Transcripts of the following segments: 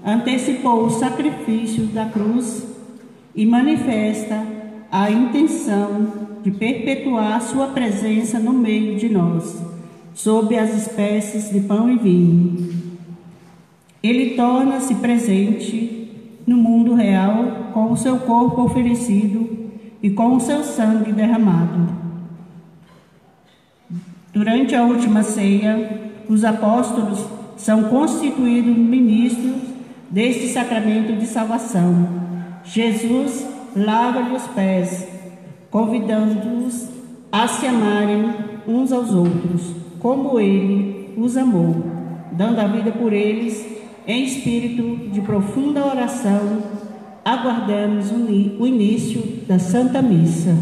antecipou o sacrifício da cruz e manifesta a intenção de perpetuar sua presença no meio de nós, sob as espécies de pão e vinho. Ele torna-se presente no mundo real com o seu corpo oferecido e com o seu sangue derramado. Durante a última ceia, os apóstolos são constituídos ministros deste sacramento de salvação. Jesus lava-lhe os pés, convidando-os a se amarem uns aos outros, como ele os amou, dando a vida por eles. Em espírito de profunda oração, aguardamos o início da Santa Missa.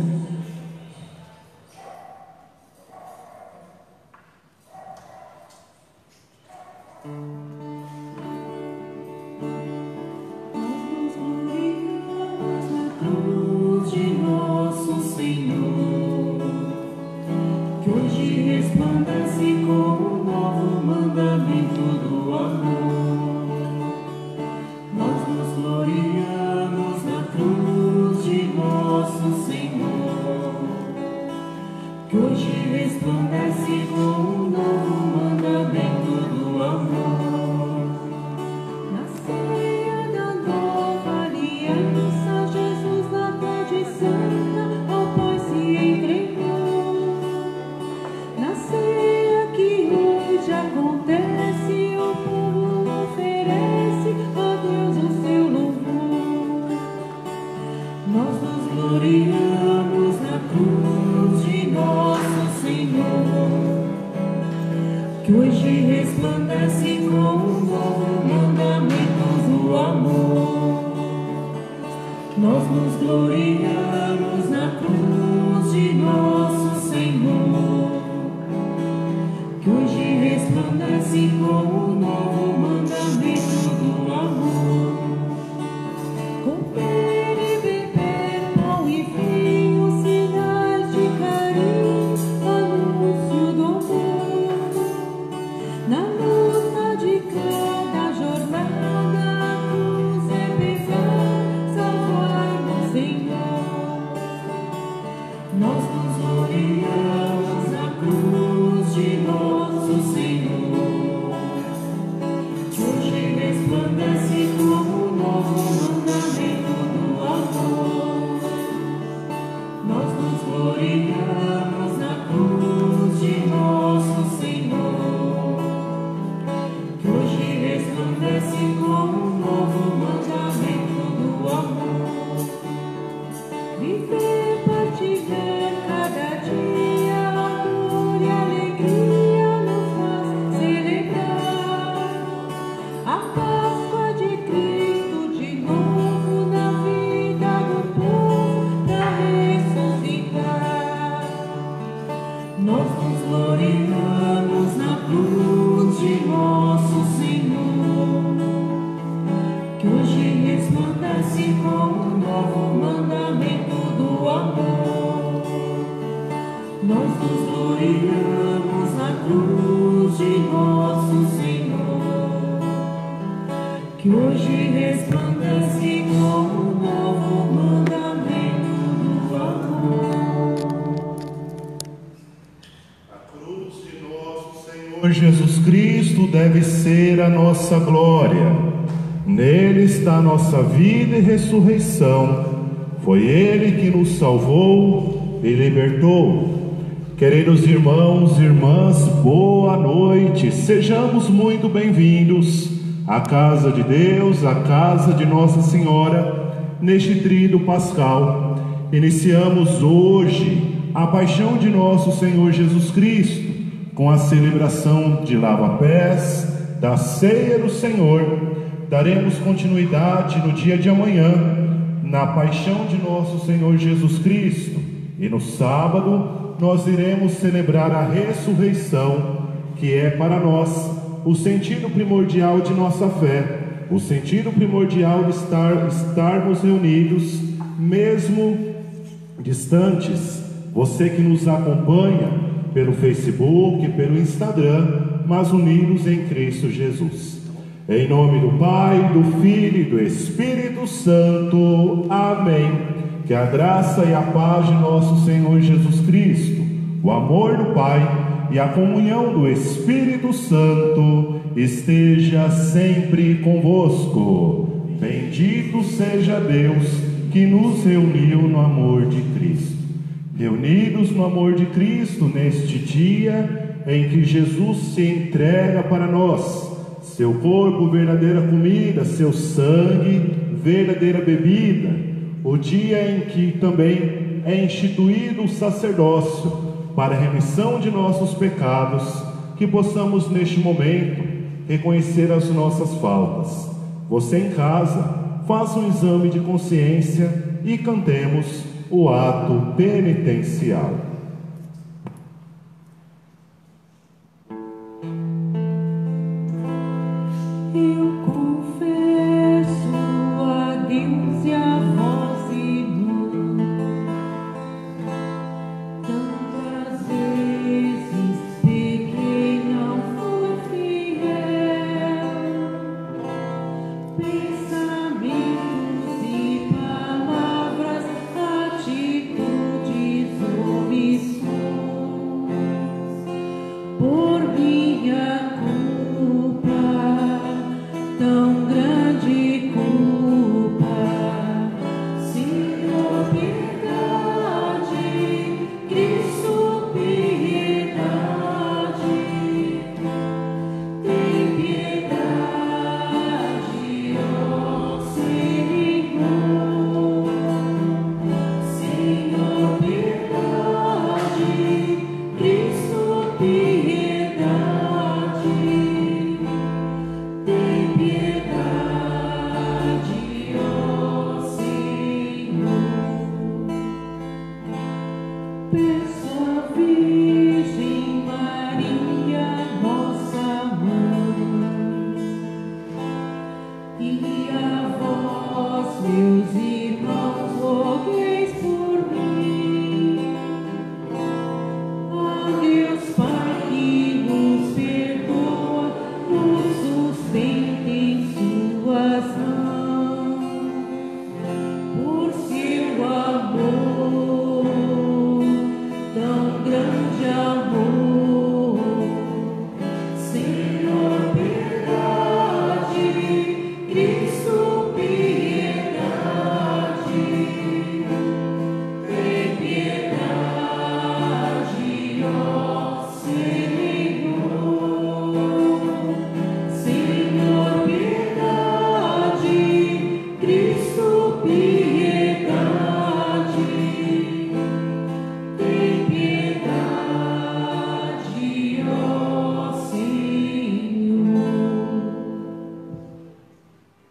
Jesus Cristo deve ser a nossa glória. Nele está a nossa vida e ressurreição. Foi Ele que nos salvou e libertou. Queridos irmãos e irmãs, boa noite. Sejamos muito bem-vindos à casa de Deus, à casa de Nossa Senhora, neste tríduo pascal. Iniciamos hoje a paixão de nosso Senhor Jesus Cristo, com a celebração de lava-pés, da ceia do Senhor. Daremos continuidade no dia de amanhã, na paixão de nosso Senhor Jesus Cristo. E no sábado, nós iremos celebrar a ressurreição, que é para nós o sentido primordial de nossa fé, o sentido primordial de estarmos reunidos, mesmo distantes. Você que nos acompanha pelo Facebook, pelo Instagram, mas unidos em Cristo Jesus. Em nome do Pai, do Filho e do Espírito Santo. Amém. Que a graça e a paz de nosso Senhor Jesus Cristo, o amor do Pai e a comunhão do Espírito Santo esteja sempre convosco. Bendito seja Deus que nos reuniu no amor de Cristo. Reunidos no amor de Cristo neste dia em que Jesus se entrega para nós, seu corpo, verdadeira comida, seu sangue, verdadeira bebida. O dia em que também é instituído o sacerdócio para a remissão de nossos pecados, que possamos neste momento reconhecer as nossas faltas. Você em casa, faça um exame de consciência e cantemos o ato penitencial. Eu confesso a Deus e a vós, irmãos, tantas vezes pequei, não fui fiel, pensamentos e palavras, atitudes, omissões, por minha culpa. Tão grande culpa, Senhor, piedade, Cristo, piedade, tem piedade, ó Senhor, Senhor, piedade, Cristo, piedade. Tem piedade, ó Senhor. Peço à Virgem Maria, nossa mãe, e a vós, meus irmãos, rogueis por mim. A Deus Pai que nos perdoa, nos sustenta em suas mãos, por seu amor, tão grande amor. Senhor, piedade, Cristo, piedade, tem piedade, ó Senhor, Senhor, piedade, Cristo, piedade, tem piedade, ó Senhor.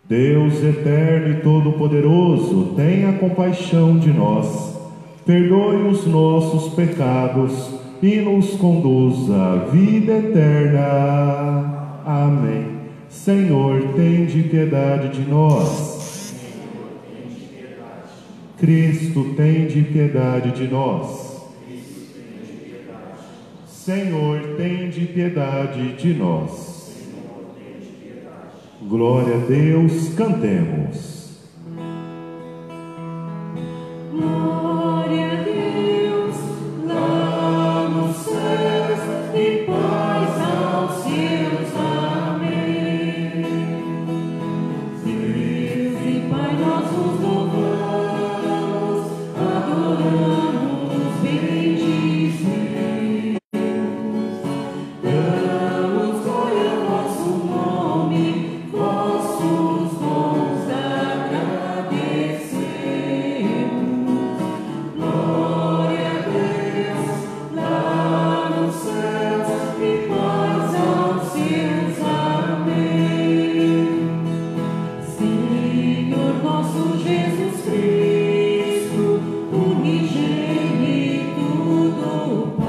Deus eterno e todo-poderoso, tenha compaixão de nós, perdoe os nossos pecados e nos conduza à vida eterna. Amém. Senhor, tende piedade de nós. Cristo, tende piedade de nós. Senhor, tende piedade de nós. Glória a Deus, cantemos. Glória a Deus, lá nos céus, e paz aos seus. Amém. Deus e Pai, nós vos louvamos, adoramos, bendizemos. Damos glória ao vosso nome, vossos dons agradecemos. Glória a Deus, lá nos céus, e paz aos seus. Amém. Senhor nosso Jesus Cristo, unigênito do Pai,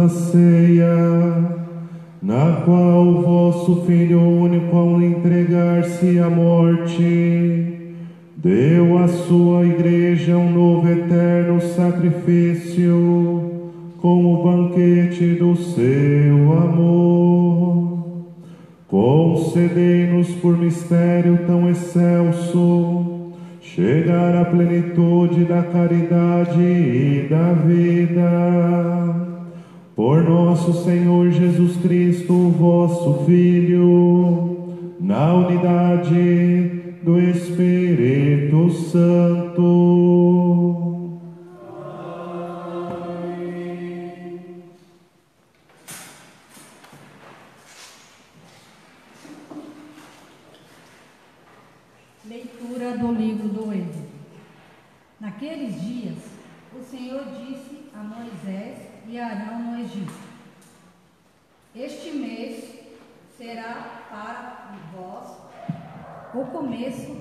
Santa Ceia, na qual o vosso Filho único, ao entregar-se à morte, deu à sua Igreja um novo eterno sacrifício, como banquete do seu amor. Concedei-nos por mistério tão excelso chegar à plenitude da caridade e da vida. Por nosso Senhor Jesus Cristo, vosso Filho, na unidade do Espírito Santo. Leitura do livro do Êxodo. Naqueles dias, o Senhor disse a Moisés e a Arão no Egito: Este mês será para vós o começo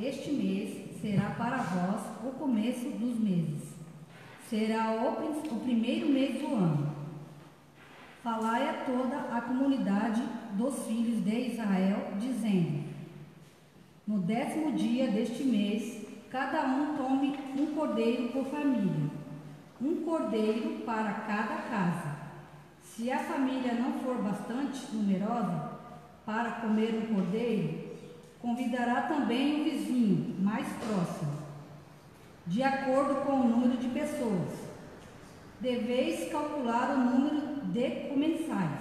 Este mês será para vós o começo dos meses. Será o primeiro mês do ano. Falai a toda a comunidade dos filhos de Israel, dizendo: No 10º dia deste mês, cada um tome um cordeiro por família, um cordeiro para cada casa. Se a família não for bastante numerosa para comer um cordeiro, convidará também o vizinho mais próximo, de acordo com o número de pessoas. Deveis calcular o número de comensais,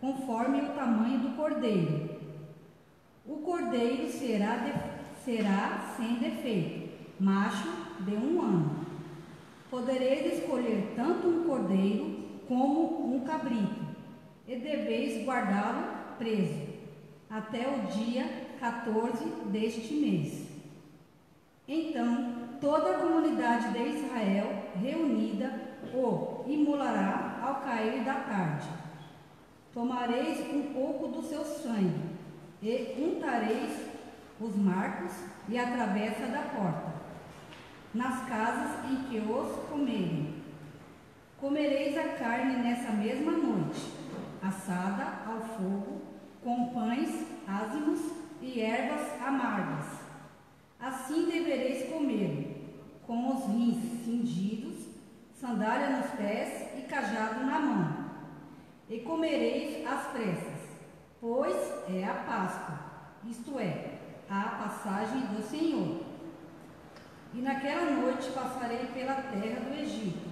conforme o tamanho do cordeiro. O cordeiro será sem defeito, macho de 1 ano. Podereis escolher tanto um cordeiro como um cabrito, e deveis guardá-lo preso até o dia 14 deste mês. Então, toda a comunidade de Israel reunida o imolará ao cair da tarde. Tomareis um pouco do seu sangue e untareis os marcos e a travessa da porta, nas casas em que os comerem. Comereis a carne nessa mesma noite, assada ao fogo, com pães ázimos e ervas amargas. Assim devereis comer, com os rins cingidos, sandália nos pés e cajado na mão. E comereis às pressas, pois é a Páscoa, isto é, a passagem do Senhor. E naquela noite passarei pela terra do Egito,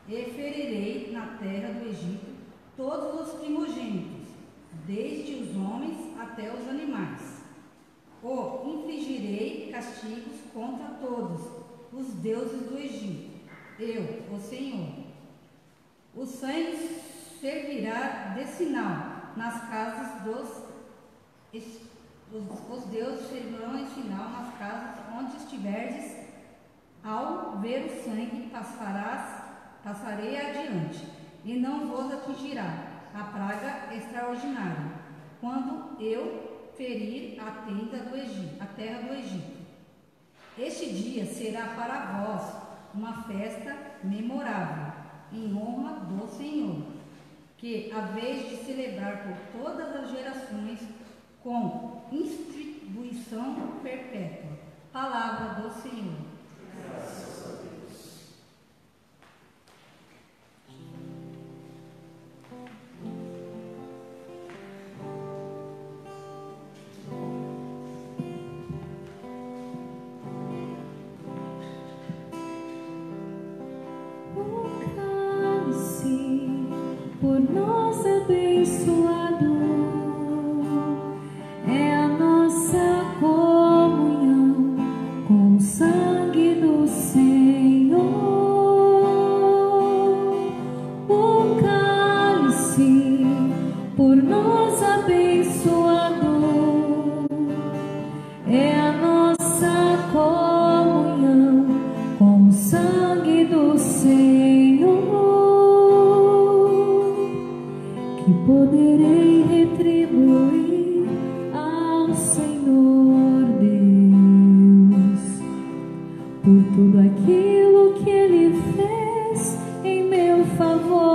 e ferirei na terra do Egito todos os primogênitos, desde os homens até os animais. Infligirei castigos contra todos os deuses do Egito, eu, o Senhor. O sangue servirá de sinal nas casas os deuses servirão em sinal nas casas onde estiverdes. Ao ver o sangue, passarei adiante, e não vos atingirá a praga extraordinária, quando eu ferir a terra do Egito. Este dia será para vós uma festa memorável, em honra do Senhor, que haveis de celebrar por todas as gerações, com instituição perpétua. Palavra do Senhor. Graças a Deus. Por nós abençoado, é a nossa comunhão com o sangue do Senhor. O cálice, por nós abençoado, é a nossa comunhão com o sangue do Senhor. Poderei retribuir ao Senhor Deus por tudo aquilo que Ele fez em meu favor.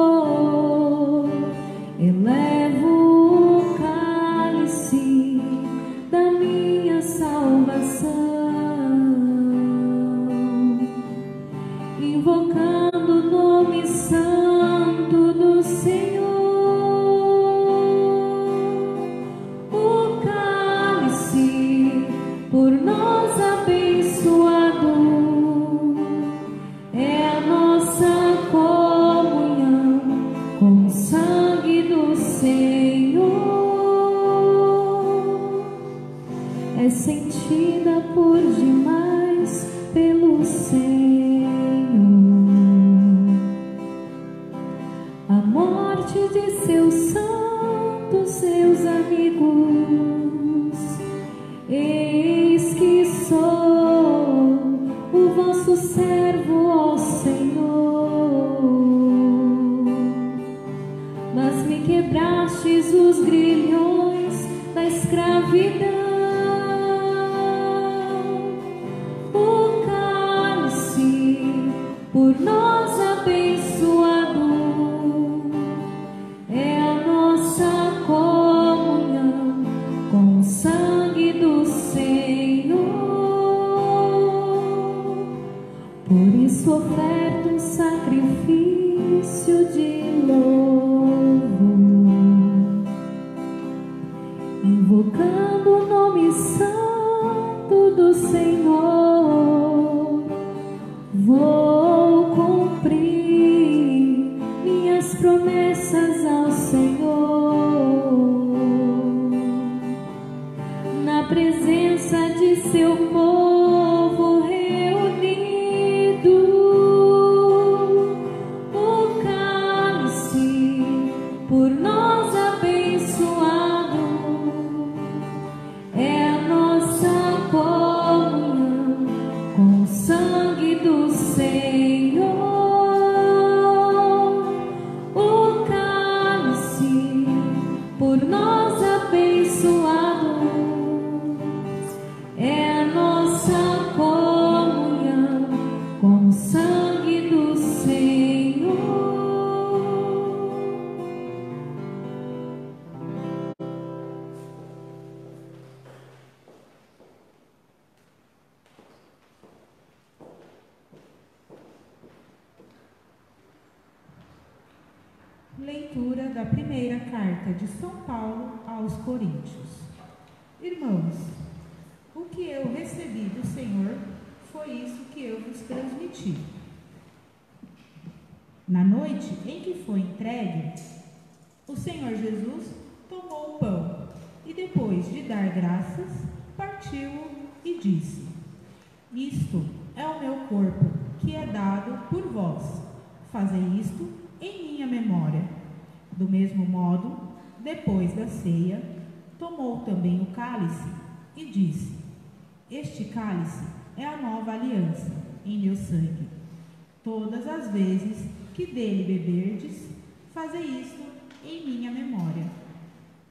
quebrastes os grilhões da escravidão. O cálice por nós abençoado é a nossa comunhão com o sangue do Senhor. Por isso oferta um sacrifício de louvor, invocando o nome santo do Senhor. Vou cumprir minhas promessas ao Senhor, na presença de seu povo reunido. O cálice por nós abençoado é a nossa comunhão com o sangue do Senhor. O cálice por nós abençoado é a nossa comunhão com o sangue do Senhor. Leitura da primeira carta de São Paulo aos Coríntios. Irmãos, o que eu recebi do Senhor foi isso que eu vos transmiti. Na noite em que foi entregue, o Senhor Jesus tomou o pão e, depois de dar graças, partiu-o e disse: Isto é o meu corpo, que é dado por vós. Fazei isto em minha memória. Do mesmo modo, depois da ceia, tomou também o cálice e disse: Este cálice é a nova aliança em meu sangue. Todas as vezes que dele beberdes, fazei isto em minha memória.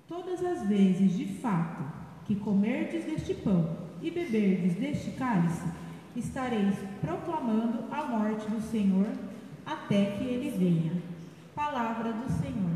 Todas as vezes, de fato, que comerdes deste pão e beberdes deste cálice, estareis proclamando a morte do Senhor até que ele venha. Palavra do Senhor.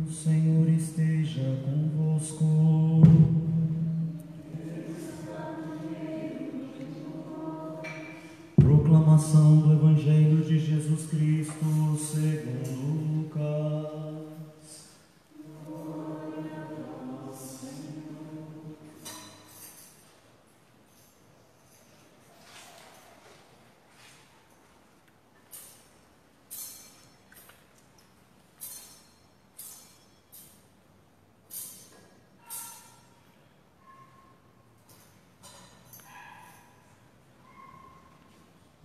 O Senhor esteja convosco. Proclamação do Evangelho de Jesus Cristo segundo Lucas. Glória a vós, Senhor.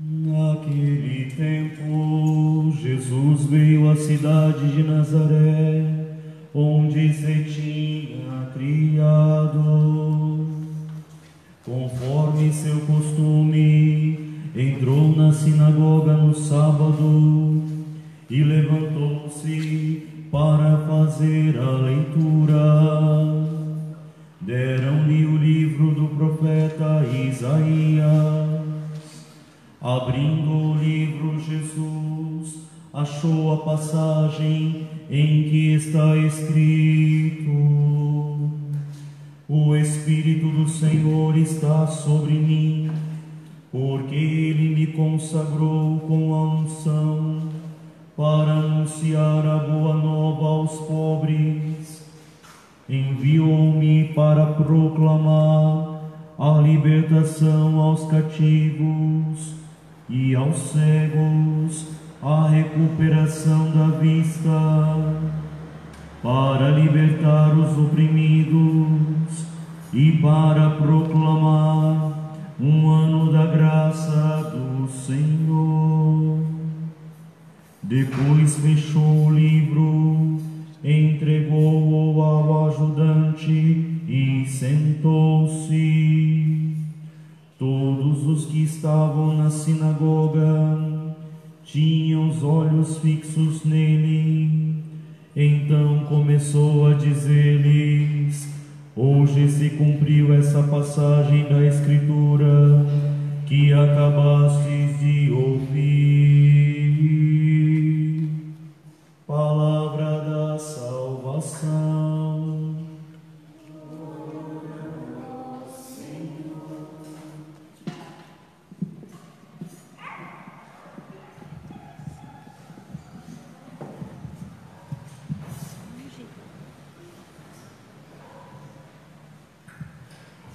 Naquele tempo, Jesus veio à cidade de Nazaré, onde se tinha criado. Conforme seu costume, entrou na sinagoga no sábado e levantou-se para fazer a leitura. Abrindo o livro, Jesus achou a passagem em que está escrito: O Espírito do Senhor está sobre mim, porque Ele me consagrou com a unção para anunciar a boa nova aos pobres. Enviou-me para proclamar a libertação aos cativos e aos cegos a recuperação da vista, para libertar os oprimidos e para proclamar um ano da graça do Senhor. Depois fechou o livro, entregou-o ao ajudante e sentou-se. Todos os que estavam na sinagoga tinham os olhos fixos nele. Então começou a dizer-lhes: Hoje se cumpriu essa passagem da Escritura que acabastes de ouvir. Palavra da salvação.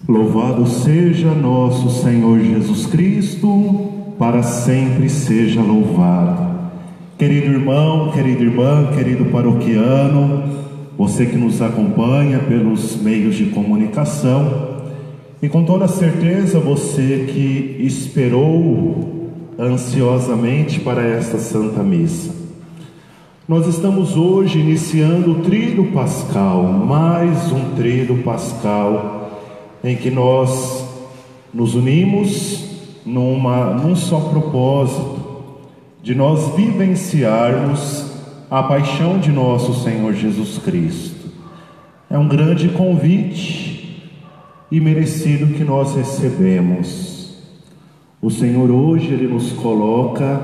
Louvado seja nosso Senhor Jesus Cristo, para sempre seja louvado. Querido irmão, querida irmã, querido paroquiano, você que nos acompanha pelos meios de comunicação, e com toda certeza você que esperou ansiosamente para esta Santa Missa. Nós estamos hoje iniciando o Tríduo Pascal, mais um Tríduo Pascal, em que nós nos unimos num só propósito, de nós vivenciarmos a paixão de nosso Senhor Jesus Cristo. É um grande convite e merecido que nós recebemos. O Senhor hoje, Ele nos coloca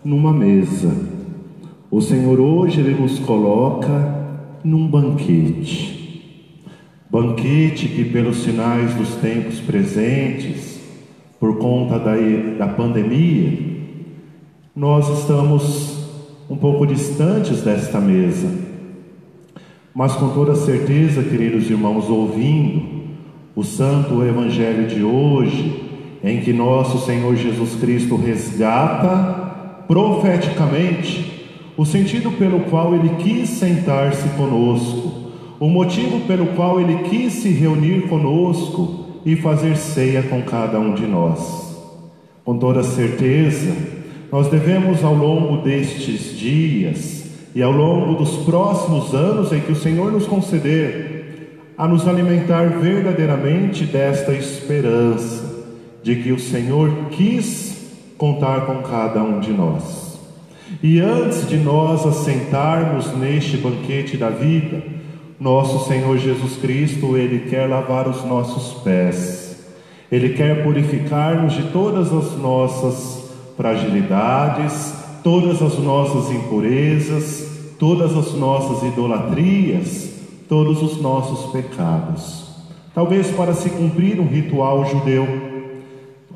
numa mesa. O Senhor hoje, Ele nos coloca num banquete. Banquete que, pelos sinais dos tempos presentes, por conta da pandemia, nós estamos um pouco distantes desta mesa. Mas com toda certeza, queridos irmãos, ouvindo o Santo Evangelho de hoje, em que nosso Senhor Jesus Cristo resgata profeticamente o sentido pelo qual Ele quis sentar-se conosco, o motivo pelo qual Ele quis se reunir conosco e fazer ceia com cada um de nós. Com toda certeza, nós devemos, ao longo destes dias e ao longo dos próximos anos em que o Senhor nos conceder, a nos alimentar verdadeiramente desta esperança de que o Senhor quis contar com cada um de nós. E antes de nós assentarmos neste banquete da vida, nosso Senhor Jesus Cristo, Ele quer lavar os nossos pés. Ele quer purificar-nos de todas as nossas fragilidades, todas as nossas impurezas, todas as nossas idolatrias, todos os nossos pecados. Talvez para se cumprir um ritual judeu,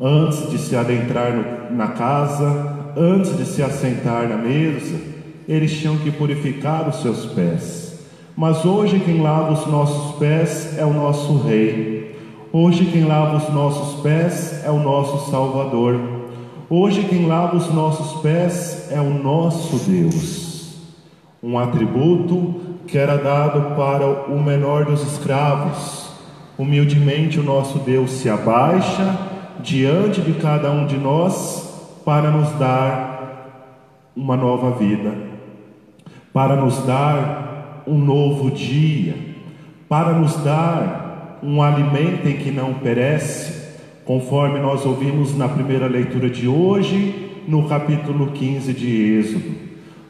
antes de se adentrar na casa, antes de se assentar na mesa, eles tinham que purificar os seus pés. Mas hoje quem lava os nossos pés é o nosso Rei. Hoje quem lava os nossos pés é o nosso Salvador. Hoje quem lava os nossos pés é o nosso Deus. Um atributo que era dado para o menor dos escravos. Humildemente o nosso Deus se abaixa diante de cada um de nós para nos dar uma nova vida, para nos dar um novo dia, para nos dar um alimento em que não perece, conforme nós ouvimos na primeira leitura de hoje, no capítulo 15 de Êxodo.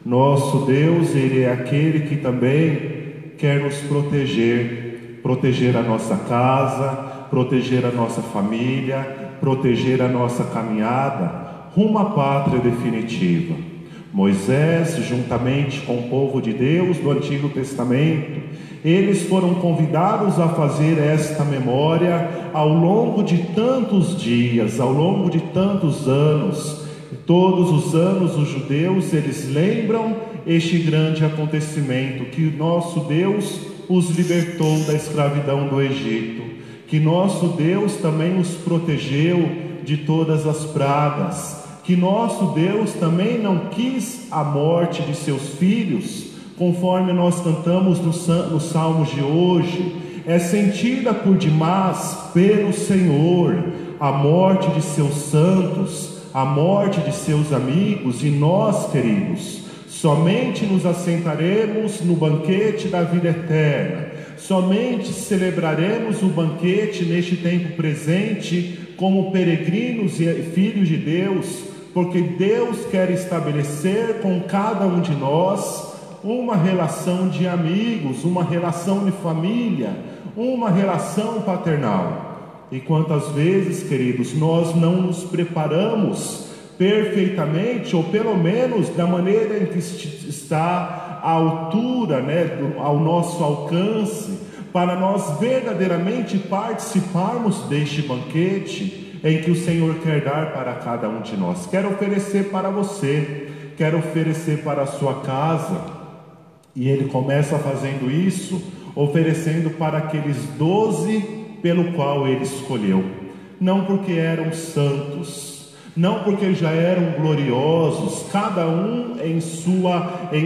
Nosso Deus, Ele é aquele que também quer nos proteger a nossa casa, proteger a nossa família, proteger a nossa caminhada, rumo à pátria definitiva. Moisés, juntamente com o povo de Deus do Antigo Testamento, eles foram convidados a fazer esta memória ao longo de tantos dias, ao longo de tantos anos. Todos os anos os judeus, eles lembram este grande acontecimento, que nosso Deus os libertou da escravidão do Egito, que nosso Deus também os protegeu de todas as pragas, que nosso Deus também não quis a morte de seus filhos, conforme nós cantamos nos salmos de hoje. É sentida por demais pelo Senhor a morte de seus santos, a morte de seus amigos, e nós, queridos, somente nos assentaremos no banquete da vida eterna, somente celebraremos o banquete neste tempo presente como peregrinos e filhos de Deus, porque Deus quer estabelecer com cada um de nós uma relação de amigos, uma relação de família, uma relação paternal. E quantas vezes, queridos, nós não nos preparamos perfeitamente, ou pelo menos da maneira em que está à altura, ao nosso alcance, para nós verdadeiramente participarmos deste banquete em que o Senhor quer dar para cada um de nós. Quer oferecer para você, quer oferecer para a sua casa. E ele começa fazendo isso, oferecendo para aqueles 12 pelo qual ele escolheu. Não porque eram santos, não porque já eram gloriosos, cada um em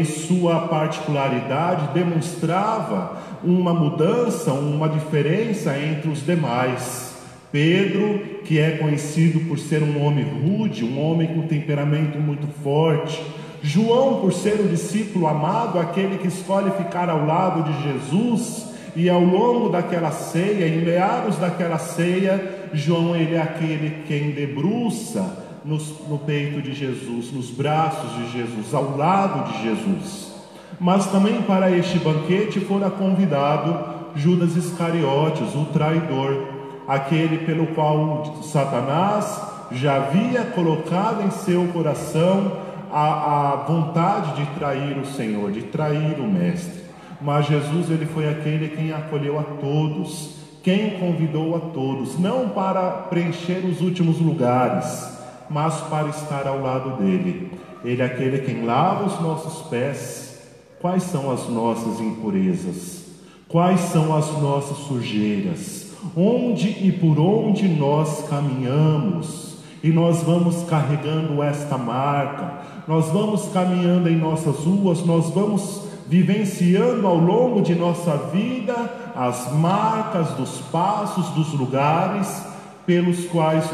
sua particularidade demonstrava uma mudança, uma diferença entre os demais. Pedro, que é conhecido por ser um homem rude, um homem com temperamento muito forte. João, por ser o discípulo amado, aquele que escolhe ficar ao lado de Jesus, e ao longo daquela ceia, em meados daquela ceia, João, ele é aquele quem debruça no peito de Jesus, nos braços de Jesus, ao lado de Jesus. Mas também para este banquete fora convidado Judas Iscariotes, o traidor, aquele pelo qual Satanás já havia colocado em seu coração a vontade de trair o Senhor, de trair o Mestre. Mas Jesus, ele foi aquele quem acolheu a todos, quem convidou a todos, não para preencher os últimos lugares, mas para estar ao lado dele. Ele é aquele quem lava os nossos pés. Quais são as nossas impurezas? Quais são as nossas sujeiras? Onde e por onde nós caminhamos? E nós vamos carregando esta marca, nós vamos caminhando em nossas ruas, nós vamos vivenciando ao longo de nossa vida as marcas dos passos, dos lugares pelos quais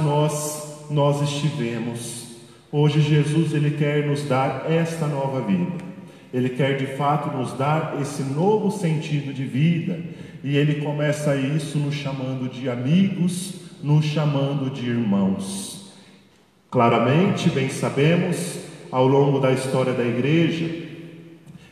nós estivemos. Hoje Jesus, ele quer nos dar esta nova vida, ele quer de fato nos dar esse novo sentido de vida, e ele começa isso nos chamando de amigos, nos chamando de irmãos. Claramente, bem sabemos, ao longo da história da igreja,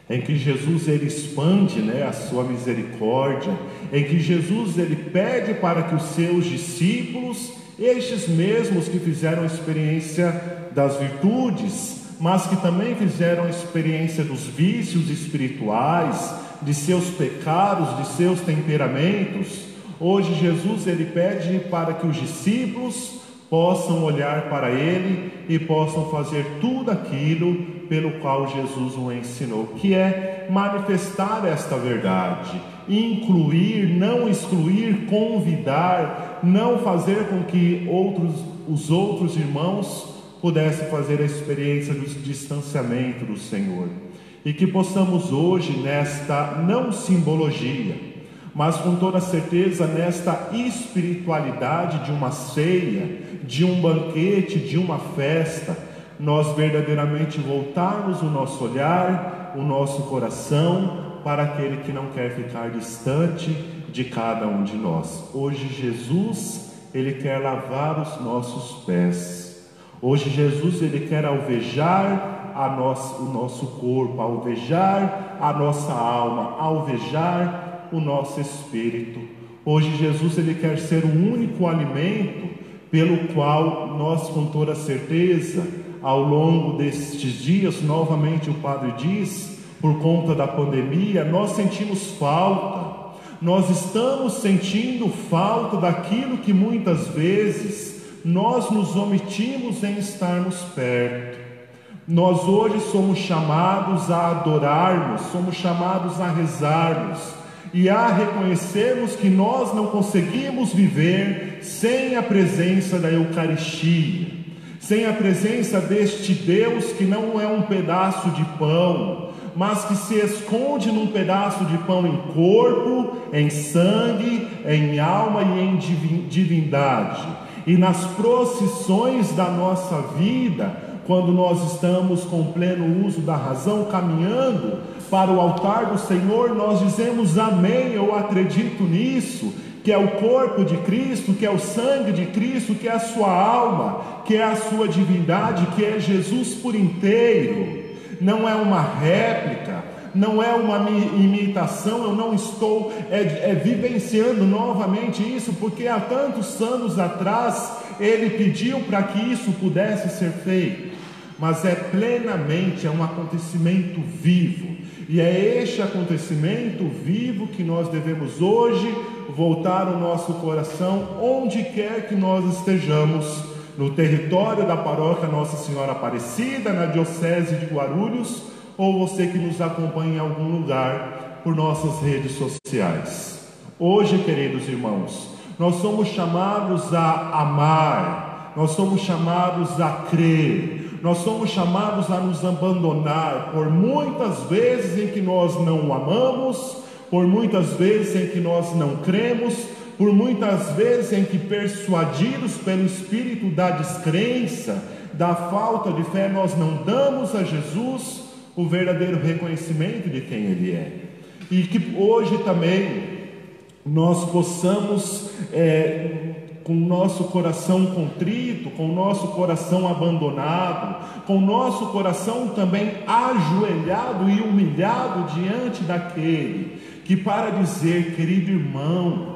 em que Jesus, ele expande a sua misericórdia, em que Jesus, ele pede para que os seus discípulos, estes mesmos que fizeram a experiência das virtudes, mas que também fizeram a experiência dos vícios espirituais, de seus pecados, de seus temperamentos, hoje Jesus, ele pede para que os discípulos possam olhar para ele e possam fazer tudo aquilo pelo qual Jesus o ensinou, que é manifestar esta verdade, incluir, não excluir, convidar, não fazer com que os outros irmãos pudessem fazer a experiência do distanciamento do Senhor, e que possamos hoje, nesta não simbologia, mas com toda certeza nesta espiritualidade de uma ceia, de um banquete, de uma festa, nós verdadeiramente voltarmos o nosso olhar, o nosso coração para aquele que não quer ficar distante de cada um de nós. Hoje Jesus, ele quer lavar os nossos pés. Hoje Jesus, ele quer alvejar o nosso corpo, alvejar a nossa alma, alvejar o nosso espírito. Hoje Jesus, ele quer ser o único alimento pelo qual nós, com toda certeza, ao longo destes dias, novamente o Padre diz, por conta da pandemia, nós sentimos falta, nós estamos sentindo falta daquilo que muitas vezes nós nos omitimos em estarmos perto. Nós hoje somos chamados a adorarmos, somos chamados a rezarmos e a reconhecermos que nós não conseguimos viver sem a presença da Eucaristia, sem a presença deste Deus que não é um pedaço de pão, mas que se esconde num pedaço de pão em corpo, em sangue, em alma e em divindade. E nas procissões da nossa vida, quando nós estamos com pleno uso da razão, caminhando para o altar do Senhor, nós dizemos amém, eu acredito nisso, que é o corpo de Cristo, que é o sangue de Cristo, que é a sua alma, que é a sua divindade, que é Jesus por inteiro. Não é uma réplica, não é uma imitação, eu não estou vivenciando novamente isso, porque há tantos anos atrás ele pediu para que isso pudesse ser feito, mas é um acontecimento vivo, e é este acontecimento vivo que nós devemos hoje voltar o nosso coração onde quer que nós estejamos, no território da paróquia Nossa Senhora Aparecida, na Diocese de Guarulhos, ou você que nos acompanha em algum lugar por nossas redes sociais. Hoje, queridos irmãos, nós somos chamados a amar, nós somos chamados a crer, nós somos chamados a nos abandonar por muitas vezes em que nós não amamos, por muitas vezes em que nós não cremos, por muitas vezes em que, persuadidos pelo espírito da descrença, da falta de fé, nós não damos a Jesus o verdadeiro reconhecimento de quem Ele é. E que hoje também nós possamos, com o nosso coração contrito, com o nosso coração abandonado, com o nosso coração também ajoelhado e humilhado diante daquele que, para dizer, querido irmão,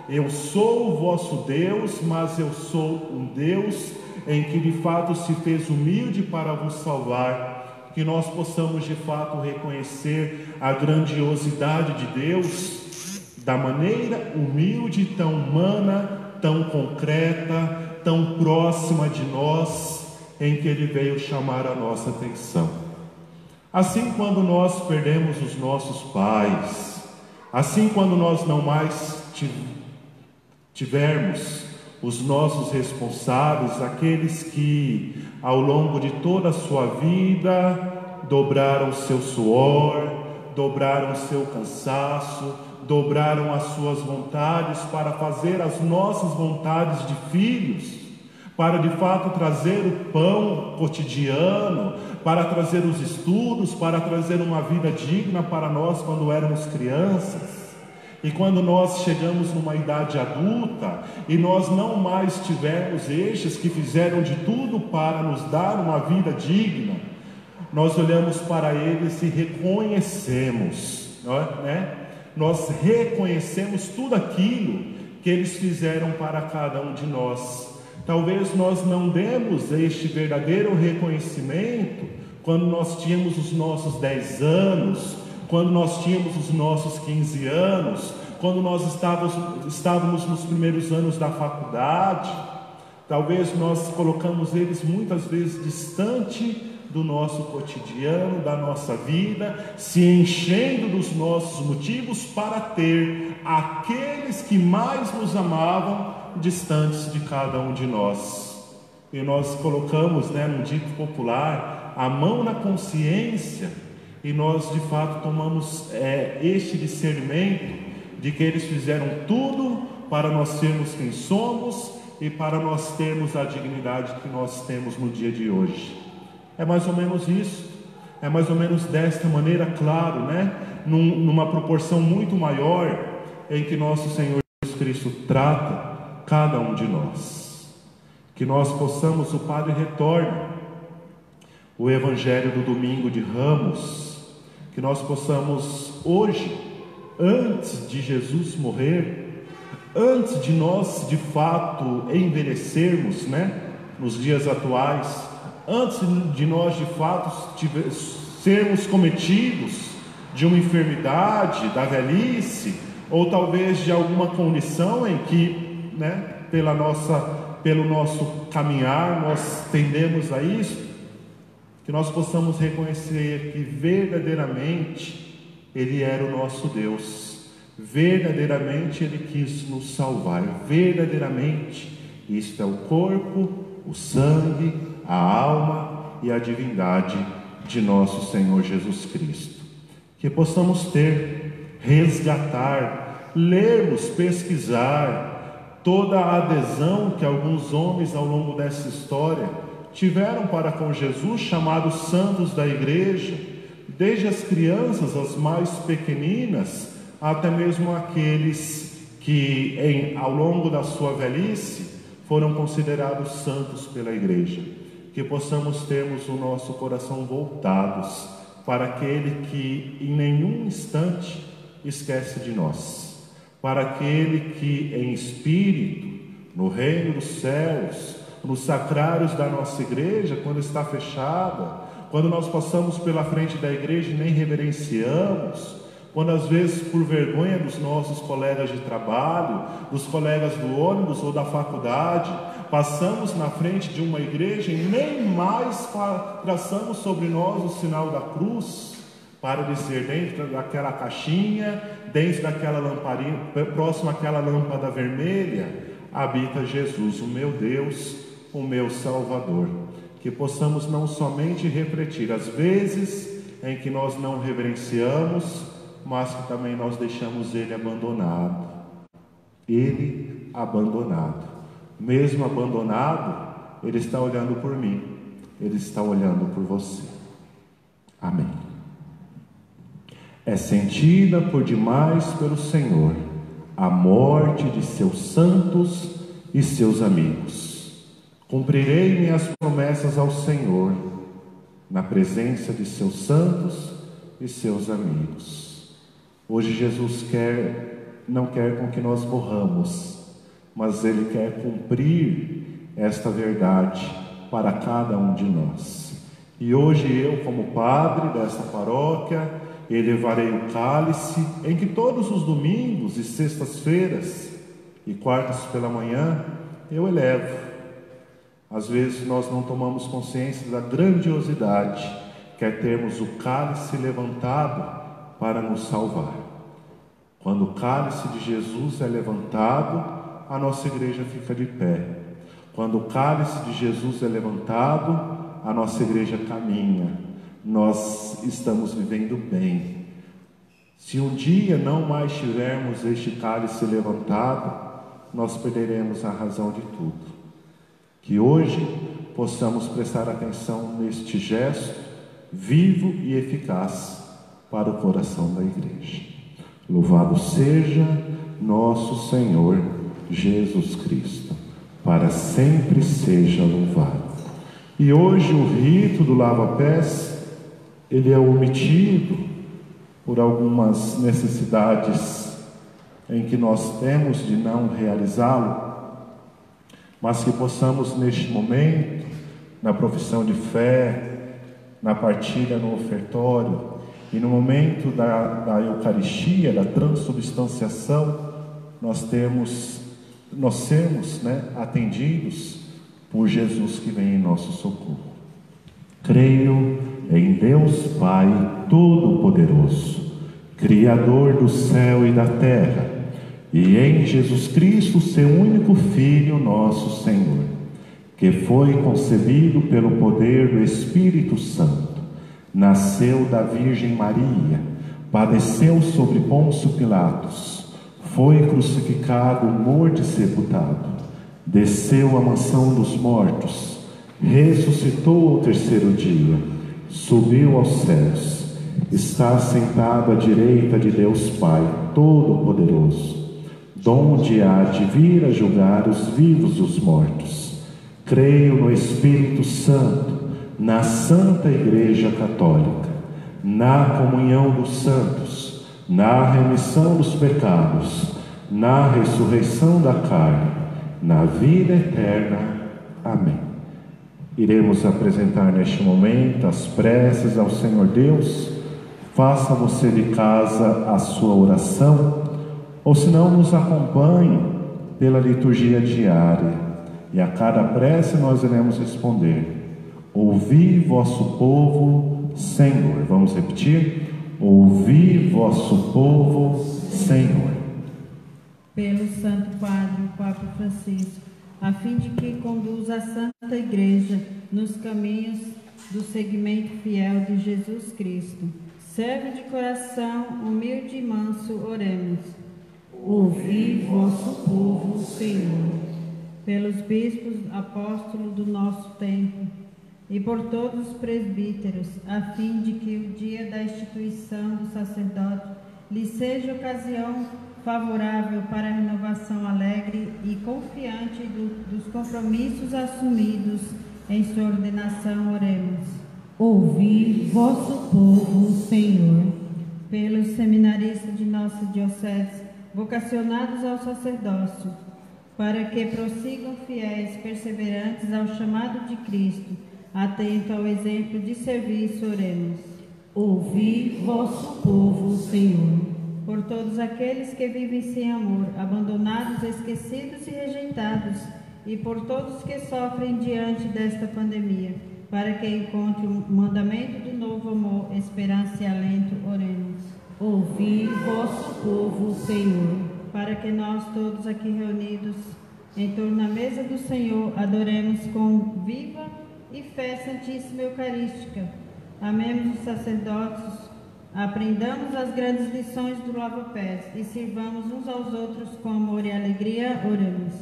eu sou o vosso Deus, mas eu sou um Deus em que de fato se fez humilde para vos salvar, que nós possamos de fato reconhecer a grandiosidade de Deus da maneira humilde, tão humana, tão concreta, tão próxima de nós, em que Ele veio chamar a nossa atenção. Assim, quando nós perdemos os nossos pais, assim quando nós não mais tivermos os nossos responsáveis, aqueles que ao longo de toda a sua vida dobraram o seu suor, dobraram o seu cansaço, dobraram as suas vontades para fazer as nossas vontades de filhos, para de fato trazer o pão cotidiano, para trazer os estudos, para trazer uma vida digna para nós quando éramos crianças. E quando nós chegamos numa idade adulta e nós não mais tivermos estes que fizeram de tudo para nos dar uma vida digna, nós olhamos para eles e reconhecemos, né? Nós reconhecemos tudo aquilo que eles fizeram para cada um de nós. Talvez nós não demos este verdadeiro reconhecimento quando nós tínhamos os nossos 10 anos, quando nós tínhamos os nossos 15 anos, quando nós estávamos nos primeiros anos da faculdade. Talvez nós colocamos eles muitas vezes distante do nosso cotidiano, da nossa vida, se enchendo dos nossos motivos para ter aqueles que mais nos amavam distantes de cada um de nós. E nós colocamos, num dito popular, a mão na consciência, e nós de fato tomamos este discernimento de que eles fizeram tudo para nós sermos quem somos e para nós termos a dignidade que nós temos no dia de hoje. É mais ou menos isso, é mais ou menos desta maneira, claro, numa proporção muito maior, em que nosso Senhor Jesus Cristo trata cada um de nós. Que nós possamos, o Padre retorna o Evangelho do domingo de Ramos, que nós possamos hoje, antes de Jesus morrer, Antes de nós de fato envelhecermos, nos dias atuais, antes de nós de fato sermos cometidos de uma enfermidade, da velhice, ou talvez de alguma condição em que, pelo nosso caminhar, nós tendemos a isso, que nós possamos reconhecer que verdadeiramente Ele era o nosso Deus, verdadeiramente Ele quis nos salvar, verdadeiramente isto é o corpo, o sangue, a alma e a divindade de nosso Senhor Jesus Cristo. Que possamos resgatar, lermos, pesquisar toda a adesão que alguns homens ao longo dessa história tiveram para com Jesus, chamados santos da igreja, desde as crianças, as mais pequeninas, até mesmo aqueles que ao longo da sua velhice foram considerados santos pela igreja. Que possamos termos o nosso coração voltados para aquele que em nenhum instante esquece de nós, para aquele que em espírito, no reino dos céus, nos sacrários da nossa igreja, quando está fechada, quando nós passamos pela frente da igreja e nem reverenciamos, quando às vezes por vergonha dos nossos colegas de trabalho, dos colegas do ônibus ou da faculdade, passamos na frente de uma igreja e nem mais traçamos sobre nós o sinal da cruz, para dizer dentro daquela caixinha, dentro daquela lamparina, próximo àquela lâmpada vermelha, habita Jesus, o meu Deus, o meu Salvador. Que possamos não somente refletir as vezes em que nós não reverenciamos, mas que também nós deixamos Ele abandonado. Ele abandonado. Mesmo abandonado, Ele está olhando por mim, Ele está olhando por você. Amém. É sentida por demais pelo Senhor a morte de seus santos e seus amigos. Cumprirei minhas promessas ao Senhor, na presença de seus santos e seus amigos. Hoje Jesus não quer com que nós morramos, mas Ele quer cumprir esta verdade para cada um de nós. E hoje eu, como padre desta paróquia, elevarei o cálice em que todos os domingos e sextas-feiras e quartas pela manhã eu elevo. Às vezes nós não tomamos consciência da grandiosidade que é termos o cálice levantado para nos salvar. Quando o cálice de Jesus é levantado, a nossa igreja fica de pé. Quando o cálice de Jesus é levantado, a nossa igreja caminha. Nós estamos vivendo bem. Se um dia não mais tivermos este cálice levantado, nós perderemos a razão de tudo. Que hoje possamos prestar atenção neste gesto vivo e eficaz para o coração da igreja. Louvado seja nosso Senhor Jesus Cristo, para sempre seja louvado. E hoje o rito do lava-pés, ele é omitido por algumas necessidades em que nós temos de não realizá-lo, mas que possamos neste momento, na profissão de fé, na partilha no ofertório e no momento da Eucaristia, da transubstanciação, nós sermos atendidos por Jesus que vem em nosso socorro. Creio em Deus Pai Todo-Poderoso, Criador do céu e da terra, e em Jesus Cristo, seu único Filho, nosso Senhor, que foi concebido pelo poder do Espírito Santo, nasceu da Virgem Maria, padeceu sobre Pôncio Pilatos, foi crucificado, morto e sepultado, desceu à mansão dos mortos, ressuscitou ao terceiro dia, subiu aos céus, está sentado à direita de Deus Pai Todo-Poderoso, donde há de vir a julgar os vivos e os mortos. Creio no Espírito Santo, na Santa Igreja Católica, na comunhão dos santos, na remissão dos pecados, na ressurreição da carne, na vida eterna. Amém. Iremos apresentar neste momento as preces ao Senhor Deus. Faça você de casa a sua oração, ou se não, nos acompanhe pela liturgia diária, e a cada prece nós iremos responder: ouvi vosso povo, Senhor. Vamos repetir: ouvi vosso povo, Senhor. Pelo Santo Padre, o Papa Francisco, a fim de que conduza a Santa Igreja nos caminhos do seguimento fiel de Jesus Cristo. Serve de coração humilde e manso, oremos. Ouvi vosso povo, Senhor. Pelos bispos apóstolos do nosso tempo e por todos os presbíteros, a fim de que o dia da instituição do sacerdote lhe seja ocasião favorável para a renovação alegre e confiante dos compromissos assumidos em sua ordenação, oremos. Ouvi vosso povo, Senhor. Pelos seminaristas de nossa diocese, vocacionados ao sacerdócio, para que prossigam fiéis, perseverantes ao chamado de Cristo, atento ao exemplo de serviço, oremos. Ouvi vosso povo, Senhor. Por todos aqueles que vivem sem amor, abandonados, esquecidos e rejeitados, e por todos que sofrem diante desta pandemia, para que encontre o mandamento do novo amor, esperança e alento, oremos. Ouvi vosso povo, Senhor. Para que nós todos aqui reunidos em torno da mesa do Senhor adoremos com viva e fé santíssima eucarística. Amemos os sacerdotes, aprendamos as grandes lições do lava-pés e sirvamos uns aos outros com amor e alegria, oremos.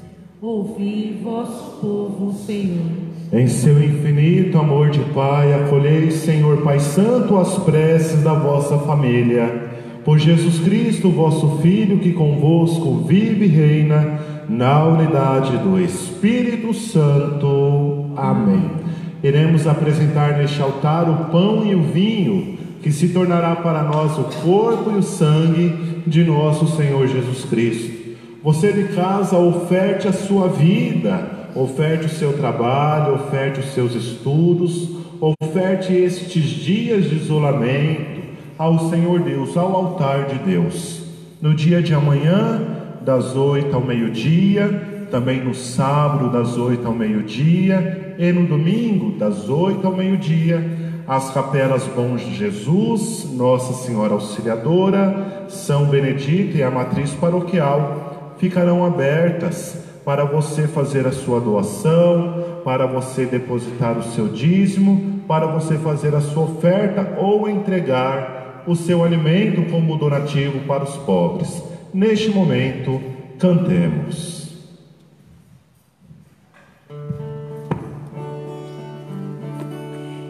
Ouvi vosso povo, Senhor. Em seu infinito amor de Pai, acolhei, Senhor Pai Santo, as preces da vossa família. Por Jesus Cristo, vosso Filho, que convosco vive e reina na unidade do Espírito Santo. Amém. Iremos apresentar neste altar o pão e o vinho, que se tornará para nós o corpo e o sangue de nosso Senhor Jesus Cristo. Você de casa, oferte a sua vida, oferte o seu trabalho, oferte os seus estudos, oferte estes dias de isolamento ao Senhor Deus, ao altar de Deus. No dia de amanhã, das 8 ao meio-dia, também no sábado, das 8 ao meio-dia, e no domingo, das 8 ao meio-dia, as capelas Bom Jesus, Nossa Senhora Auxiliadora, São Benedito e a Matriz Paroquial ficarão abertas para você fazer a sua doação, para você depositar o seu dízimo, para você fazer a sua oferta ou entregar o seu alimento como donativo para os pobres. Neste momento, cantemos.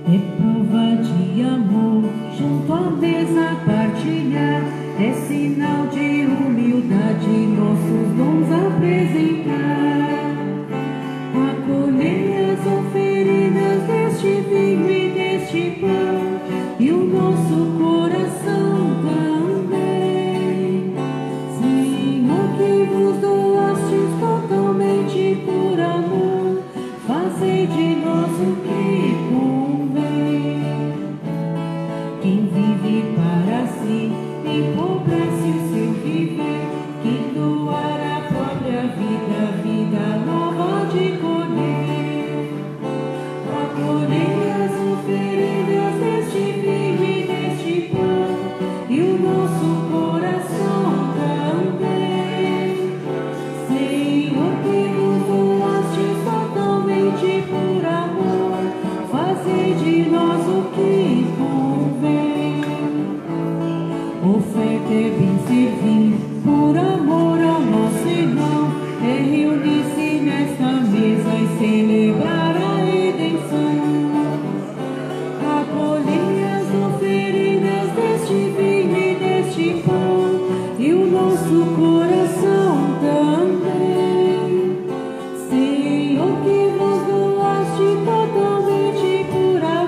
É prova de amor, junto à mesa partilhar, é sinal de humildade, nossos dons apresentar. Acolhei as oferendas deste vinho e deste pão, e o nosso coração também. Senhor, que vos doastes totalmente por amor, fazei de nós o que quem vive para si, empobrece o seu viver, que doar a própria vida, vida nova de colher. Acolhei as oferendas deste vinho e deste pão, e o nosso coração também. Senhor, que nos doastes totalmente por amor, fazei de nós o que convém. Oferta é bem servir, por amor ao nosso irmão, é reunir-se nesta mesa e celebrar a redenção. Acolhei as oferendas deste vinho e deste pão, e o nosso coração também. Senhor, que vos doaste totalmente por amor,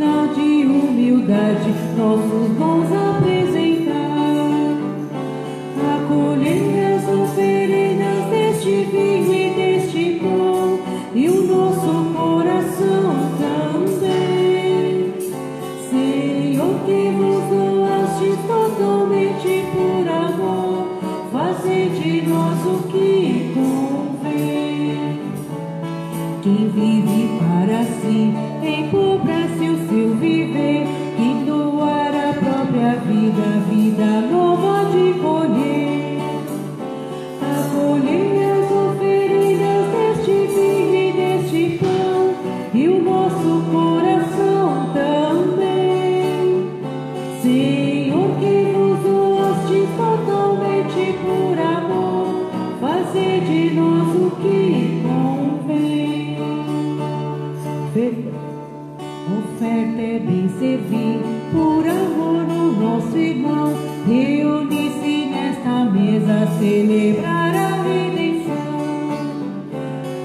sinal de humildade, nossos dons apresentar. Acolhei as oferendas deste vinho e deste pão, e o nosso coração também. Senhor, que vos doastes totalmente por amor, fazei de nós o que convém. Quem vive para si empobrece o seu viver, quem doar a própria vida, vida nova de colher. Acolhei as oferendas deste vinho e deste pão, e o nosso coração também. Senhor, que vos doastes totalmente por amor, fazei de nós o que convém. Oferta é bem servir, por amor no nosso irmão, reunir-se nesta mesa, celebrar a redenção.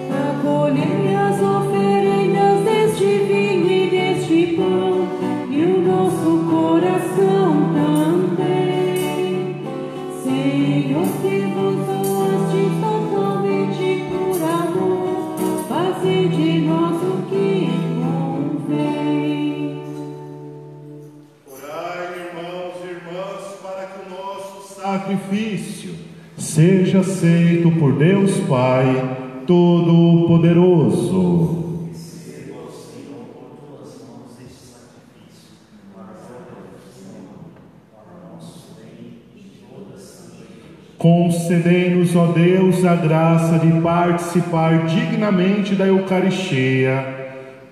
Acolhei as oferendas deste vinho e deste pão, e o nosso coração também. Senhor, que vos doastes totalmente por amor, fazei de nós o que convém. Orai, irmãos e irmãs, para que o nosso sacrifício seja aceito por Deus Pai Todo-Poderoso. Concedei-nos, ó Deus, a graça de participar dignamente da Eucaristia,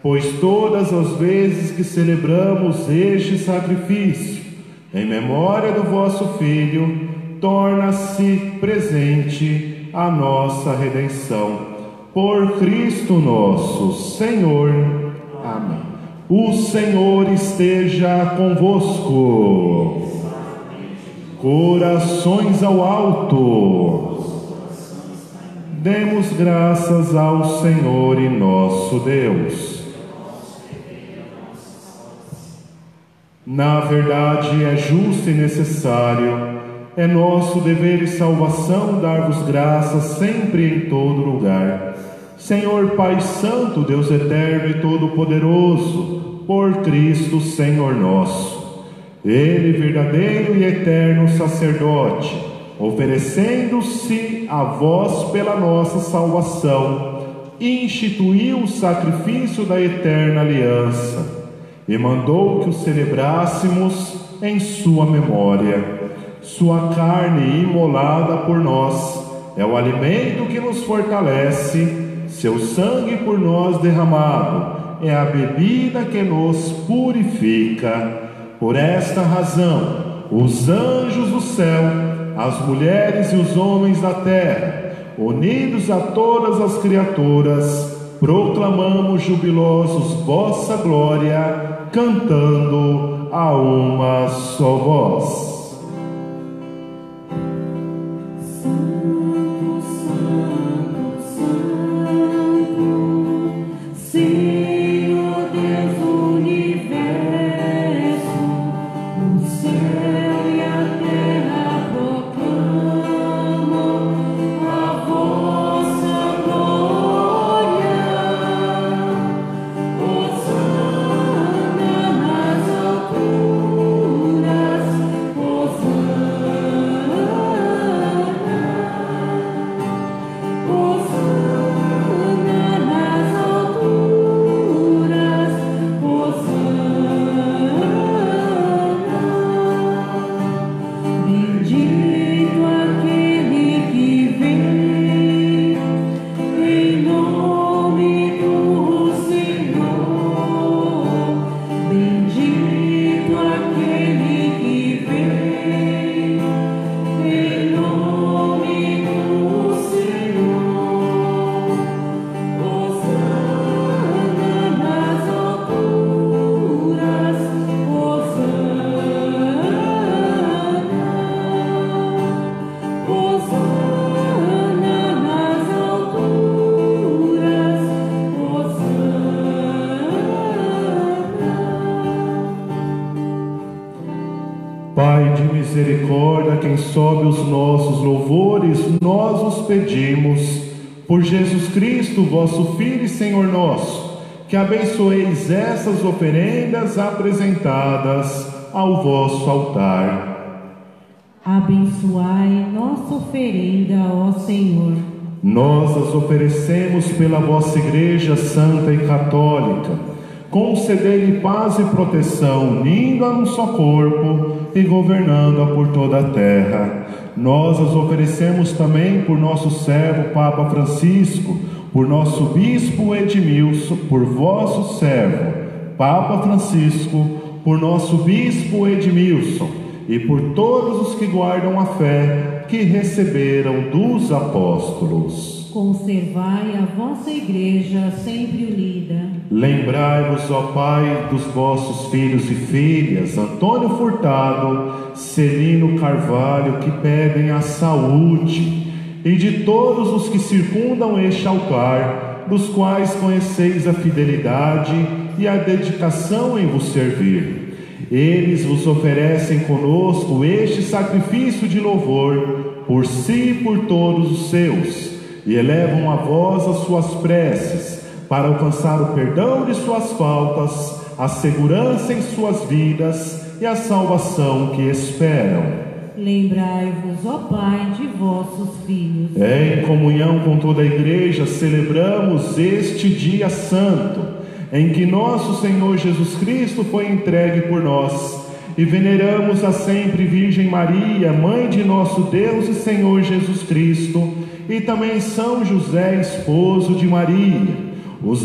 pois todas as vezes que celebramos este sacrifício, em memória do vosso Filho, torna-se presente a nossa redenção. Por Cristo nosso Senhor. Amém. O Senhor esteja convosco. Corações ao alto. Demos graças ao Senhor e nosso Deus. Na verdade, é justo e necessário, é nosso dever e salvação dar-vos graças sempre e em todo lugar. Senhor Pai Santo, Deus eterno e todo-poderoso, por Cristo Senhor nosso. Ele, verdadeiro e eterno sacerdote, oferecendo-se a vós pela nossa salvação, instituiu o sacrifício da eterna aliança e mandou que o celebrássemos em sua memória. Sua carne imolada por nós é o alimento que nos fortalece, seu sangue por nós derramado é a bebida que nos purifica. Por esta razão, os anjos do céu, as mulheres e os homens da terra, unidos a todas as criaturas, proclamamos jubilosos vossa glória, cantando a uma só voz. Por misericórdia, quem sobe os nossos louvores, nós os pedimos, por Jesus Cristo, vosso Filho e Senhor nosso, que abençoeis essas oferendas apresentadas ao vosso altar. Abençoai nossa oferenda, ó Senhor. Nós as oferecemos pela vossa Igreja Santa e Católica. Concedei-lhe paz e proteção, unindo-a num só corpo e governando-a por toda a terra. Nós as oferecemos também por nosso servo Papa Francisco, por nosso Bispo Edmilson, por vosso servo Papa Francisco, por nosso Bispo Edmilson e por todos os que guardam a fé que receberam dos apóstolos. Conservai a vossa Igreja sempre unida. Lembrai-vos, ó Pai, dos vossos filhos e filhas, Antônio Furtado, Celino Carvalho, que pedem a saúde, e de todos os que circundam este altar, dos quais conheceis a fidelidade e a dedicação em vos servir. Eles vos oferecem conosco este sacrifício de louvor, por si e por todos os seus, e elevam a vós as suas preces, para alcançar o perdão de suas faltas, a segurança em suas vidas e a salvação que esperam. Lembrai-vos, ó Pai, de vossos filhos. Em comunhão com toda a Igreja, celebramos este dia santo, em que nosso Senhor Jesus Cristo foi entregue por nós, e veneramos a sempre Virgem Maria, Mãe de nosso Deus e Senhor Jesus Cristo, e também São José, esposo de Maria, os